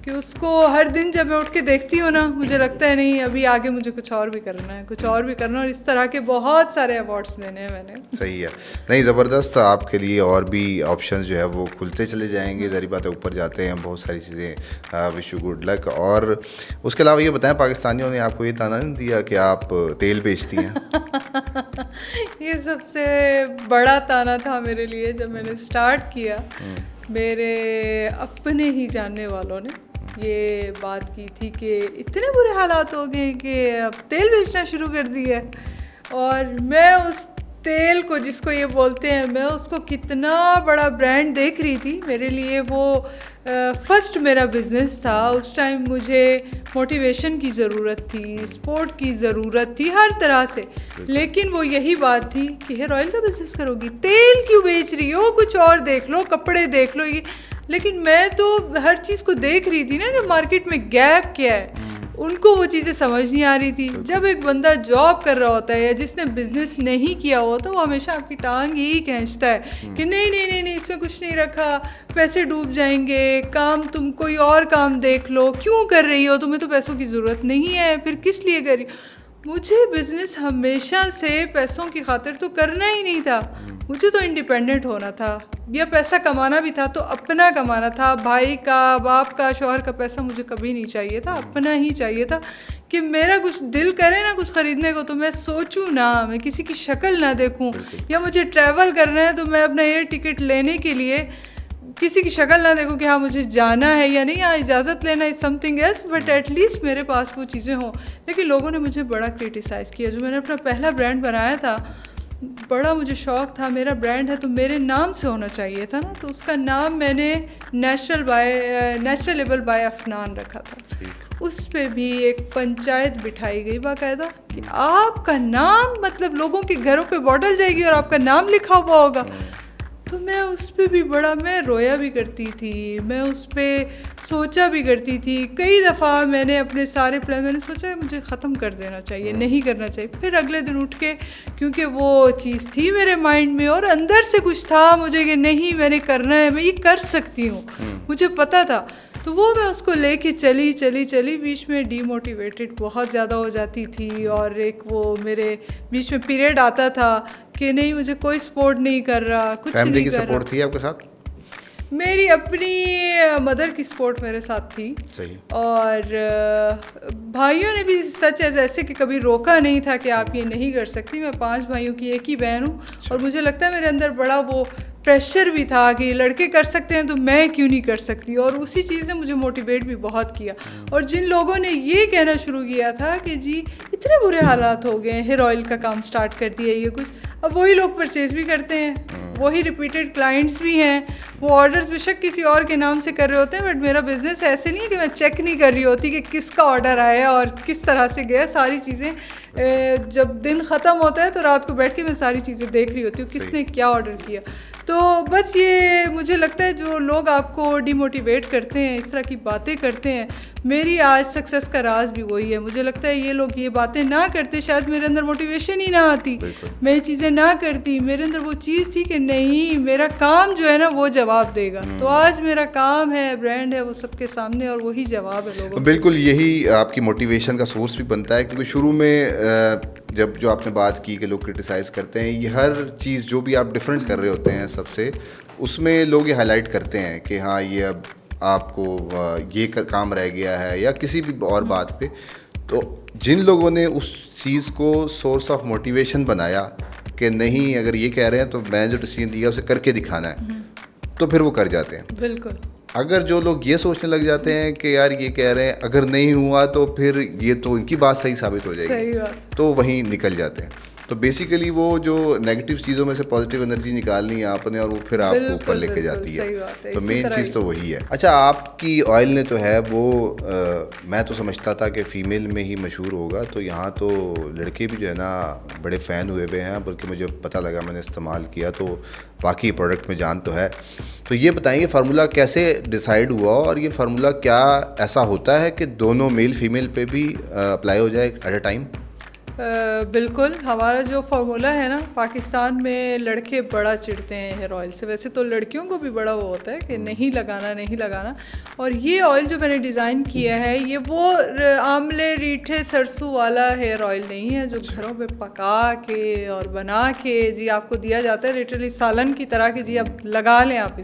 कि उसको हर दिन जब मैं उठ के देखती हूँ ना, मुझे लगता है नहीं अभी आगे मुझे कुछ और भी करना है, कुछ और भी करना है। और इस तरह के बहुत सारे अवार्ड्स लेने हैं मैंने। सही है, नहीं ज़बरदस्त। आपके लिए और भी ऑप्शंस जो है वो खुलते चले जाएंगे। ज़ाहिर बात है ऊपर जाते हैं बहुत सारी चीज़ें। Wish you good luck. और उसके अलावा ये बताएं, पाकिस्तानियों ने आपको ये ताना नहीं दिया कि आप तेल बेचती हैं? ये सबसे बड़ा ताना था मेरे लिए जब मैंने स्टार्ट किया। मेरे अपने ही जानने वालों ने ये बात की थी कि इतने बुरे हालात हो गए कि अब तेल बेचना शुरू कर दिया। और मैं उस तेल को, जिसको ये बोलते हैं, मैं उसको कितना बड़ा ब्रांड देख रही थी। मेरे लिए वो फर्स्ट मेरा बिज़नेस था। उस टाइम मुझे मोटिवेशन की ज़रूरत थी, सपोर्ट की ज़रूरत थी हर तरह से। लेकिन वो यही बात थी कि हेयर ऑयल का बिज़नेस करोगी, तेल क्यों बेच रही हो, कुछ और देख लो, कपड़े देख लो। ये लेकिन मैं तो हर चीज़ को देख रही थी ना कि मार्केट में गैप क्या है। उनको वो चीज़ें समझ नहीं आ रही थी। जब एक बंदा जॉब कर रहा होता है या जिसने बिजनेस नहीं किया हो तो वो हमेशा आपकी टांग ही खींचता है कि नहीं नहीं नहीं नहीं इसमें कुछ नहीं रखा, पैसे डूब जाएंगे, काम तुम कोई और काम देख लो, क्यों कर रही हो, तुम्हें तो पैसों की ज़रूरत नहीं है, फिर किस लिए कर रही हो। मुझे बिज़नेस हमेशा से पैसों की खातिर तो करना ही नहीं था। मुझे तो इंडिपेंडेंट होना था, या पैसा कमाना भी था तो अपना कमाना था। भाई का, बाप का, शौहर का पैसा मुझे कभी नहीं चाहिए था, अपना ही चाहिए था। कि मेरा कुछ दिल करे ना कुछ ख़रीदने को तो मैं सोचूं ना, मैं किसी की शक्ल ना देखूं। या मुझे ट्रैवल करना है तो मैं अपना एयर टिकट लेने के लिए किसी की शक्ल ना देखूं कि हाँ मुझे जाना है या नहीं, हाँ इजाज़त लेना is something else, but at least मेरे पास वो चीज़ें हों। लेकिन लोगों ने मुझे बड़ा क्रिटिसाइज़ किया। जो मैंने अपना पहला ब्रांड बनाया था, बड़ा मुझे शौक़ था, मेरा ब्रांड है तो मेरे नाम से होना चाहिए था ना, तो उसका नाम मैंने नेचुरल लेबल बाय अफनान रखा था। उस पे भी एक पंचायत बिठाई गई बाकायदा कि आपका नाम, मतलब लोगों के घरों पे बॉटल जाएगी और आपका नाम लिखा हुआ होगा। तो मैं उस पे भी बड़ा, मैं रोया भी करती थी, मैं उस पे सोचा भी करती थी। कई दफ़ा मैंने अपने सारे प्लान, मैंने सोचा मुझे ख़त्म कर देना चाहिए, नहीं करना चाहिए। फिर अगले दिन उठ के, क्योंकि वो चीज़ थी मेरे माइंड में और अंदर से कुछ था मुझे कि नहीं मैंने करना है, मैं ये कर सकती हूँ, मुझे पता था। तो वो मैं उसको लेके चली। बीच में डीमोटिवेटेड बहुत ज़्यादा हो जाती थी और एक वो मेरे बीच में पीरियड आता था कि नहीं मुझे कोई सपोर्ट नहीं कर रहा, कुछ नहीं कर रहा। फैमिली की सपोर्ट थी आपके साथ? मेरी अपनी मदर की सपोर्ट मेरे साथ थी। सही। और भाइयों ने भी सच ऐसे कि कभी रोका नहीं था कि आप ये नहीं कर सकती। मैं 5 भाइयों की एक ही बहन हूँ और मुझे लगता है मेरे अंदर बड़ा वो प्रेशर भी था कि लड़के कर सकते हैं तो मैं क्यों नहीं कर सकती। और उसी चीज़ ने मुझे मोटिवेट भी बहुत किया। और जिन लोगों ने ये कहना शुरू किया था कि जी इतने बुरे हालात हो गए, हेयर ऑयल का काम स्टार्ट कर दिया ये कुछ, अब वही लोग परचेज़ भी करते हैं, वही रिपीटेड क्लाइंट्स भी हैं, वो ऑर्डर्स बेशक किसी और के नाम से कर रहे होते हैं, बट मेरा बिज़नेस ऐसे नहीं है कि मैं चेक नहीं कर रही होती कि किसका ऑर्डर आया और किस तरह से गया। सारी चीज़ें जब दिन ख़त्म होता है तो रात को बैठ के मैं सारी चीज़ें देख रही होती हूँ किसने क्या ऑर्डर किया। तो बस ये मुझे लगता है जो लोग आपको डिमोटिवेट करते हैं, इस तरह की बातें करते हैं, मेरी आज सक्सेस का राज भी वही है। मुझे लगता है ये लोग ये बातें ना करते, शायद मेरे अंदर मोटिवेशन ही ना आती, मैं ये चीज़ें ना करती, मेरे अंदर वो चीज़ थी कि नहीं मेरा काम जो है ना वो जवाब देगा। तो आज मेरा काम है, ब्रांड है, वो सबके सामने और वही जवाब है लोगों। बिल्कुल यही आपकी मोटिवेशन का सोर्स भी बनता है, क्योंकि शुरू में जब जो आपने बात की कि लोग क्रिटिसाइज़ करते हैं, ये हर चीज़ जो भी आप डिफरेंट कर रहे होते हैं सबसे, उसमें लोग ये हाईलाइट करते हैं कि हाँ ये अब आपको ये काम रह गया है या किसी भी और बात पे। तो जिन लोगों ने उस चीज़ को सोर्स ऑफ मोटिवेशन बनाया कि नहीं अगर ये कह रहे हैं तो मैं जो डिसीजन दिया उसे करके दिखाना है, तो फिर वो कर जाते हैं। बिल्कुल। अगर जो लोग ये सोचने लग जाते हैं कि यार ये कह रहे हैं अगर नहीं हुआ तो फिर ये तो इनकी बात सही साबित हो जाएगी, सही बात, तो वहीं निकल जाते हैं। तो बेसिकली वो जो नेगेटिव चीज़ों में से पॉजिटिव एनर्जी निकालनी है आपने और वो फिर आपको ऊपर लेके जाती है। तो मेन चीज़ तो वही है। अच्छा, आपकी ऑयल ने तो है वो मैं तो समझता था कि फ़ीमेल में ही मशहूर होगा, तो यहाँ तो लड़के भी जो है ना बड़े फ़ैन हुए हुए हैं, बल्कि मुझे पता लगा मैंने इस्तेमाल किया तो बाकी प्रोडक्ट में जान तो है। तो ये बताइए फार्मूला कैसे डिसाइड हुआ और ये फार्मूला क्या ऐसा होता है कि दोनों मेल फीमेल पे भी अप्लाई हो जाए एट अ टाइम? बिल्कुल, हमारा जो फार्मूला है ना, पाकिस्तान में लड़के बड़ा चिढ़ते हैं हेयर ऑयल से, वैसे तो लड़कियों को भी बड़ा वो होता है कि नहीं लगाना नहीं लगाना। और ये ऑयल जो मैंने डिज़ाइन किया है ये वो आंवले रीठे सरसों वाला हेयर ऑयल नहीं है जो घरों पे पका के और बना के जी आपको दिया जाता है लिटरली सालन की तरह कि जी आप लगा लें। आप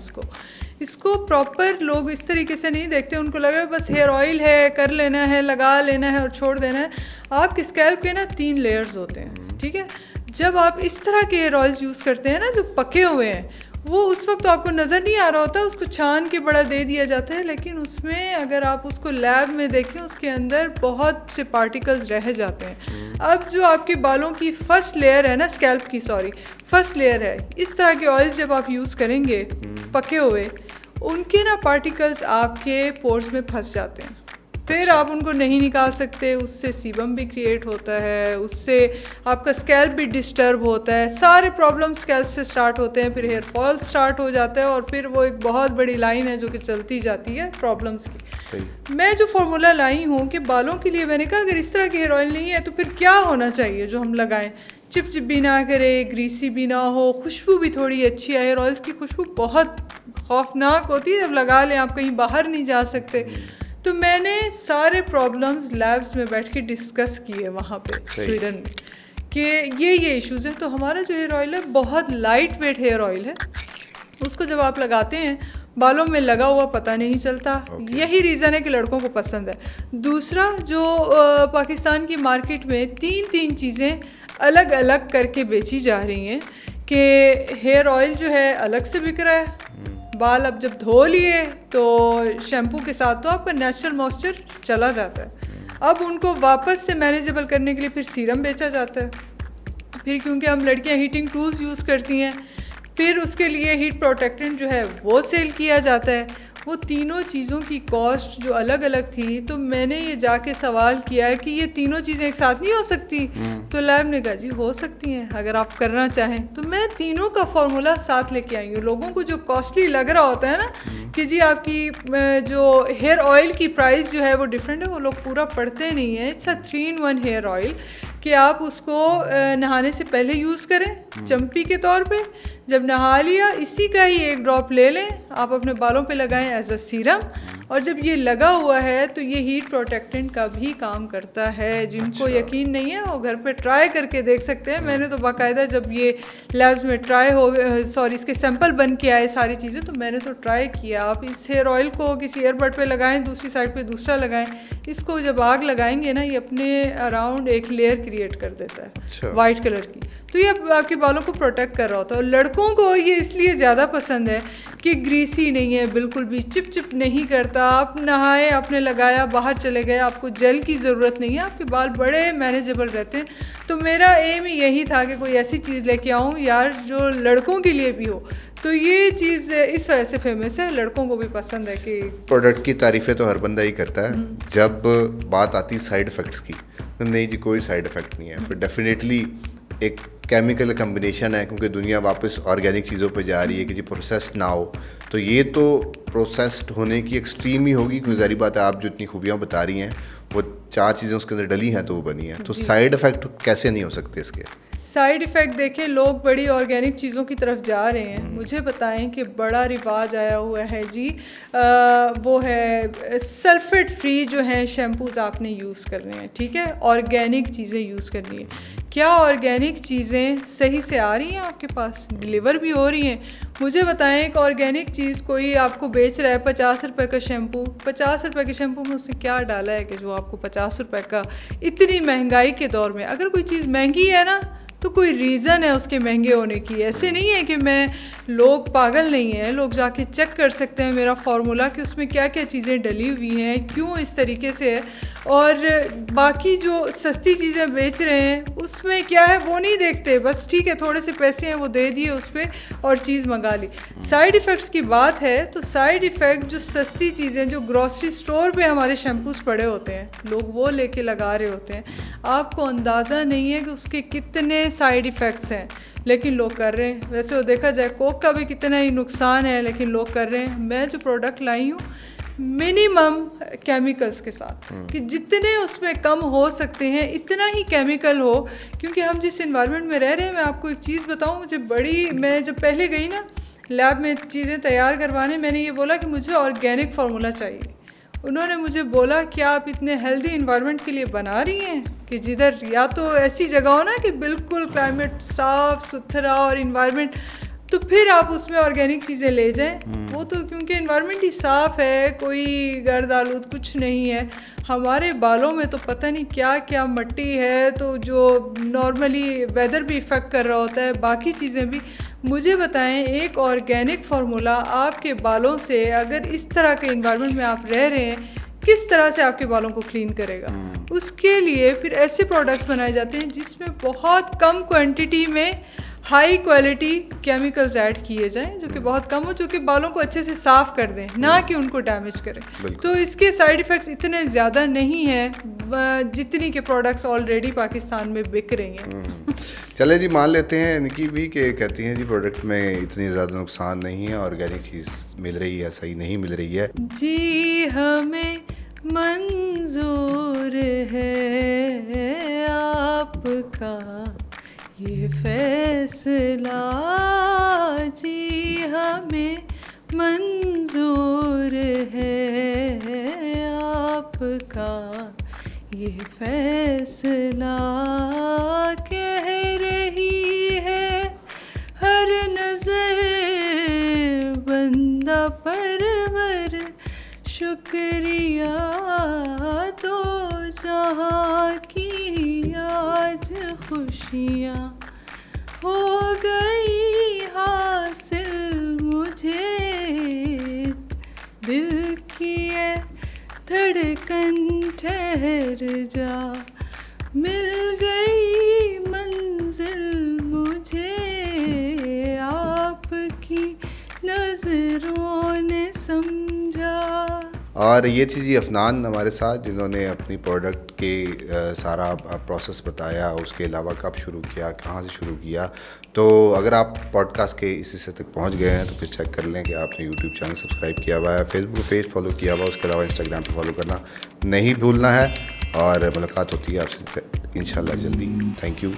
इसको प्रॉपर लोग इस तरीके से नहीं देखते, उनको लग रहा है बस हेयर ऑयल है, कर लेना है, लगा लेना है और छोड़ देना है। आपके स्कैल्प के ना 3 लेयर्स होते हैं, ठीक है। जब आप इस तरह के हेयर ऑयल्स यूज़ करते हैं ना जो पके हुए हैं, वो उस वक्त तो आपको नज़र नहीं आ रहा होता, उसको छान के बड़ा दे दिया जाता है, लेकिन उसमें अगर आप उसको लैब में देखें उसके अंदर बहुत से पार्टिकल्स रह जाते हैं। अब जो आपके बालों की फर्स्ट लेयर है ना, स्कैल्प की फर्स्ट लेयर है, इस तरह के ऑयल्स जब आप यूज़ करेंगे पके हुए, उनके ना पार्टिकल्स आपके पोर्स में फंस जाते हैं, फिर आप उनको नहीं निकाल सकते, उससे सीबम भी क्रिएट होता है, उससे आपका स्कैल्प भी डिस्टर्ब होता है, सारे प्रॉब्लम स्कैल्प से स्टार्ट होते हैं, फिर हेयर फॉल स्टार्ट हो जाता है और फिर वो एक बहुत बड़ी लाइन है जो कि चलती जाती है प्रॉब्लम्स की। मैं जो फार्मूला लाई हूँ कि बालों के लिए, मैंने कहा अगर इस तरह के हेयर ऑयल नहीं है तो फिर क्या होना चाहिए जो हम लगाएं, चिप भी ना करे, ग्रीसी भी ना हो, खुशबू भी थोड़ी अच्छी है। हेयर ऑयल्स की खुशबू बहुत खौफनाक होती है, जब लगा लें आप कहीं बाहर नहीं जा सकते। तो मैंने सारे प्रॉब्लम्स लैब्स में बैठ के डिस्कस किए वहाँ पे स्वीडन में कि ये इश्यूज़ हैं। तो हमारा जो हेयर ऑयल है बहुत लाइट वेट हेयर ऑयल है, उसको जब आप लगाते हैं बालों में लगा हुआ पता नहीं चलता। यही रीज़न है कि लड़कों को पसंद है। दूसरा, जो पाकिस्तान की मार्केट में 3 चीज़ें अलग अलग करके बेची जा रही हैं कि हेयर ऑयल जो है अलग से बिक रहा है, बाल अब जब धो लिए तो शैम्पू के साथ तो आपका नेचुरल मॉइस्चर चला जाता है, अब उनको वापस से मैनेजेबल करने के लिए फिर सीरम बेचा जाता है, फिर क्योंकि हम लड़कियां हीटिंग टूल्स यूज़ करती हैं, फिर उसके लिए हीट प्रोटेक्टेंट जो है वो सेल किया जाता है। वो तीनों चीज़ों की कॉस्ट जो अलग अलग थी, तो मैंने ये जाके सवाल किया है कि ये तीनों चीज़ें एक साथ नहीं हो सकती। तो लैब ने कहा जी हो सकती हैं अगर आप करना चाहें। तो मैं तीनों का फॉर्मूला साथ लेके आई हूँ। लोगों को जो कॉस्टली लग रहा होता है ना कि जी आपकी जो हेयर ऑयल की प्राइस जो है वो डिफरेंट है, वो लोग पूरा पढ़ते नहीं हैं। It's a 3-in-1 hair oil कि आप उसको नहाने से पहले यूज़ करें चम्पी के तौर पे, जब नहा लिया इसी का ही 1 ड्रॉप ले लें, आप अपने बालों पे लगाएं एज अ सीरम, और जब ये लगा हुआ है तो ये हीट प्रोटेक्टेंट का भी काम करता है। जिनको यकीन नहीं है वो घर पे ट्राई करके देख सकते हैं। मैंने तो बाकायदा जब ये लैब्स में इसके सैंपल बन के आए सारी चीज़ें, तो मैंने तो ट्राई किया। आप इस हेयर ऑयल को किसी एयरबड पे लगाएं, दूसरी साइड पे दूसरा लगाएं, इसको जब आग लगाएंगे ना ये अपने अराउंड एक लेयर क्रिएट कर देता है वाइट कलर की, तो ये आपके बालों को प्रोटेक्ट कर रहा होता है। और लड़कों को ये इसलिए ज़्यादा पसंद है कि ग्रीसी नहीं है, बिल्कुल भी चिप नहीं करता। आप नहाए, आपने लगाया, बाहर चले गए, आपको जेल की ज़रूरत नहीं है, आपके बाल बड़े मैनेजेबल रहते हैं। तो मेरा एम ही यही था कि कोई ऐसी चीज़ लेके आऊँ यार जो लड़कों के लिए भी हो। तो ये चीज़ इस वजह से फेमस है, लड़कों को भी पसंद है कि प्रोडक्ट की तारीफ़ें तो हर बंदा ही करता है। जब बात आती साइड इफ़ेक्ट्स की तो नहीं जी कोई साइड इफ़ेक्ट नहीं है, फिर डेफिनेटली एक केमिकल कम्बिनेशन है, क्योंकि दुनिया वापस ऑर्गेनिक चीज़ों पे जा रही है कि जी प्रोसेस्ड ना हो, तो ये तो प्रोसेस्ड होने की एक्सट्रीम ही होगी, क्योंकि ज़ाहिर बात है आप जो इतनी खूबियाँ बता रही हैं वो 4 चीज़ें उसके अंदर डली हैं तो वो बनी हैं, तो साइड इफ़ेक्ट कैसे नहीं हो सकते इसके? साइड इफ़ेक्ट देखिए, लोग बड़ी ऑर्गेनिक चीज़ों की तरफ जा रहे हैं। मुझे बताएं कि बड़ा रिवाज आया हुआ है जी, वो है सल्फेट फ्री जो है शैम्पूज़ आपने यूज़ करने हैं, ठीक है, ऑर्गेनिक चीज़ें यूज़ करनी है। क्या ऑर्गेनिक चीज़ें सही से आ रही हैं आपके पास, डिलीवर भी हो रही हैं? मुझे बताएं, एक ऑर्गेनिक चीज़ कोई आपको बेच रहा है 50 रुपये का शैम्पू, 50 रुपये के शैम्पू में उसने क्या डाला है कि जो आपको 50 रुपये का, इतनी महंगाई के दौर में अगर कोई चीज़ महंगी है ना तो कोई रीज़न है उसके महंगे होने की। ऐसे नहीं है कि लोग पागल नहीं हैं, लोग जाके चेक कर सकते हैं मेरा फार्मूला कि उसमें क्या क्या चीज़ें डली हुई हैं, क्यों इस तरीके से है। और बाकी जो सस्ती चीज़ें बेच रहे हैं उसमें क्या है वो नहीं देखते, बस ठीक है थोड़े से पैसे हैं वो दे दिए उस पर और चीज़ मंगा ली। साइड इफ़ेक्ट्स की बात है तो साइड इफ़ेक्ट जो सस्ती चीज़ें जो ग्रॉसरी स्टोर पे हमारे शैम्पूस पड़े होते हैं, लोग वो लेके लगा रहे होते हैं, आपको अंदाज़ा नहीं है कि उसके कितने साइड इफ़ेक्ट्स हैं, लेकिन लोग कर रहे हैं। वैसे वो देखा जाए कोक का भी कितना ही नुकसान है, लेकिन लोग कर रहे हैं। मैं जो प्रोडक्ट लाई हूँ मिनिमम केमिकल्स के साथ, कि जितने उसमें कम हो सकते हैं इतना ही केमिकल हो, क्योंकि हम जिस इन्वायरमेंट में रह रहे हैं, मैं आपको एक चीज़ बताऊँ, मैं जब पहले गई ना लैब में चीज़ें तैयार करवाने, मैंने ये बोला कि मुझे ऑर्गेनिक फार्मूला चाहिए। उन्होंने मुझे बोला कि आप इतने हेल्दी इन्वायरमेंट के लिए बना रही हैं कि जिधर या तो ऐसी जगह हो ना कि बिल्कुल क्लाइमेट साफ़ सुथरा और इन्वायरमेंट, तो फिर आप उसमें ऑर्गेनिक चीज़ें ले जाएं। वो तो क्योंकि इन्वायरमेंट ही साफ़ है, कोई गर्द आलूद कुछ नहीं है। हमारे बालों में तो पता नहीं क्या क्या मट्टी है, तो जो नॉर्मली वेदर भी इफ़ेक्ट कर रहा होता है, बाकी चीज़ें भी। मुझे बताएं, एक ऑर्गेनिक फार्मूला आपके बालों से, अगर इस तरह के इन्वायरमेंट में आप रह रहे हैं, किस तरह से आपके बालों को क्लीन करेगा? उसके लिए फिर ऐसे प्रोडक्ट्स बनाए जाते हैं जिसमें बहुत कम क्वांटिटी में हाई क्वालिटी केमिकल्स ऐड किए जाएं, जो कि बहुत कम हो, जो कि बालों को अच्छे से साफ़ कर दें, ना कि उनको डैमेज करें। तो इसके साइड इफ़ेक्ट्स इतने ज़्यादा नहीं हैं जितनी के प्रोडक्ट्स ऑलरेडी पाकिस्तान में बिक रही हैं। चले जी, मान लेते हैं इनकी भी कि कहती हैं जी प्रोडक्ट में इतनी ज़्यादा नुकसान नहीं है, ऑर्गेनिक चीज़ मिल रही है, सही नहीं मिल रही है जी, हमें मंजूर है आपका ये फैसला, जी हमें मंजूर है आपका ये फैसला, कह रही है हर नजर बंदा परवर, शुक्रिया तो जहाँ की आज खुशियाँ हो गई हासिल मुझे, दिल की है धड़कन ठहर जा, मिल गई मंजिल मुझे, आपकी नजरों ने समझा। और ये थी जी अफनान हमारे साथ, जिन्होंने अपनी प्रोडक्ट के सारा प्रोसेस बताया, उसके अलावा कब शुरू किया, कहाँ से शुरू किया। तो अगर आप पॉडकास्ट के इस हिस्से तक पहुँच गए हैं तो फिर चेक कर लें कि आपने यूट्यूब चैनल सब्सक्राइब किया हुआ है, फेसबुक पेज फॉलो किया हुआ, उसके अलावा इंस्टाग्राम पे फॉलो करना नहीं भूलना है। और मुलाकात होती है आपसे इंशाल्लाह जल्दी। Thank you.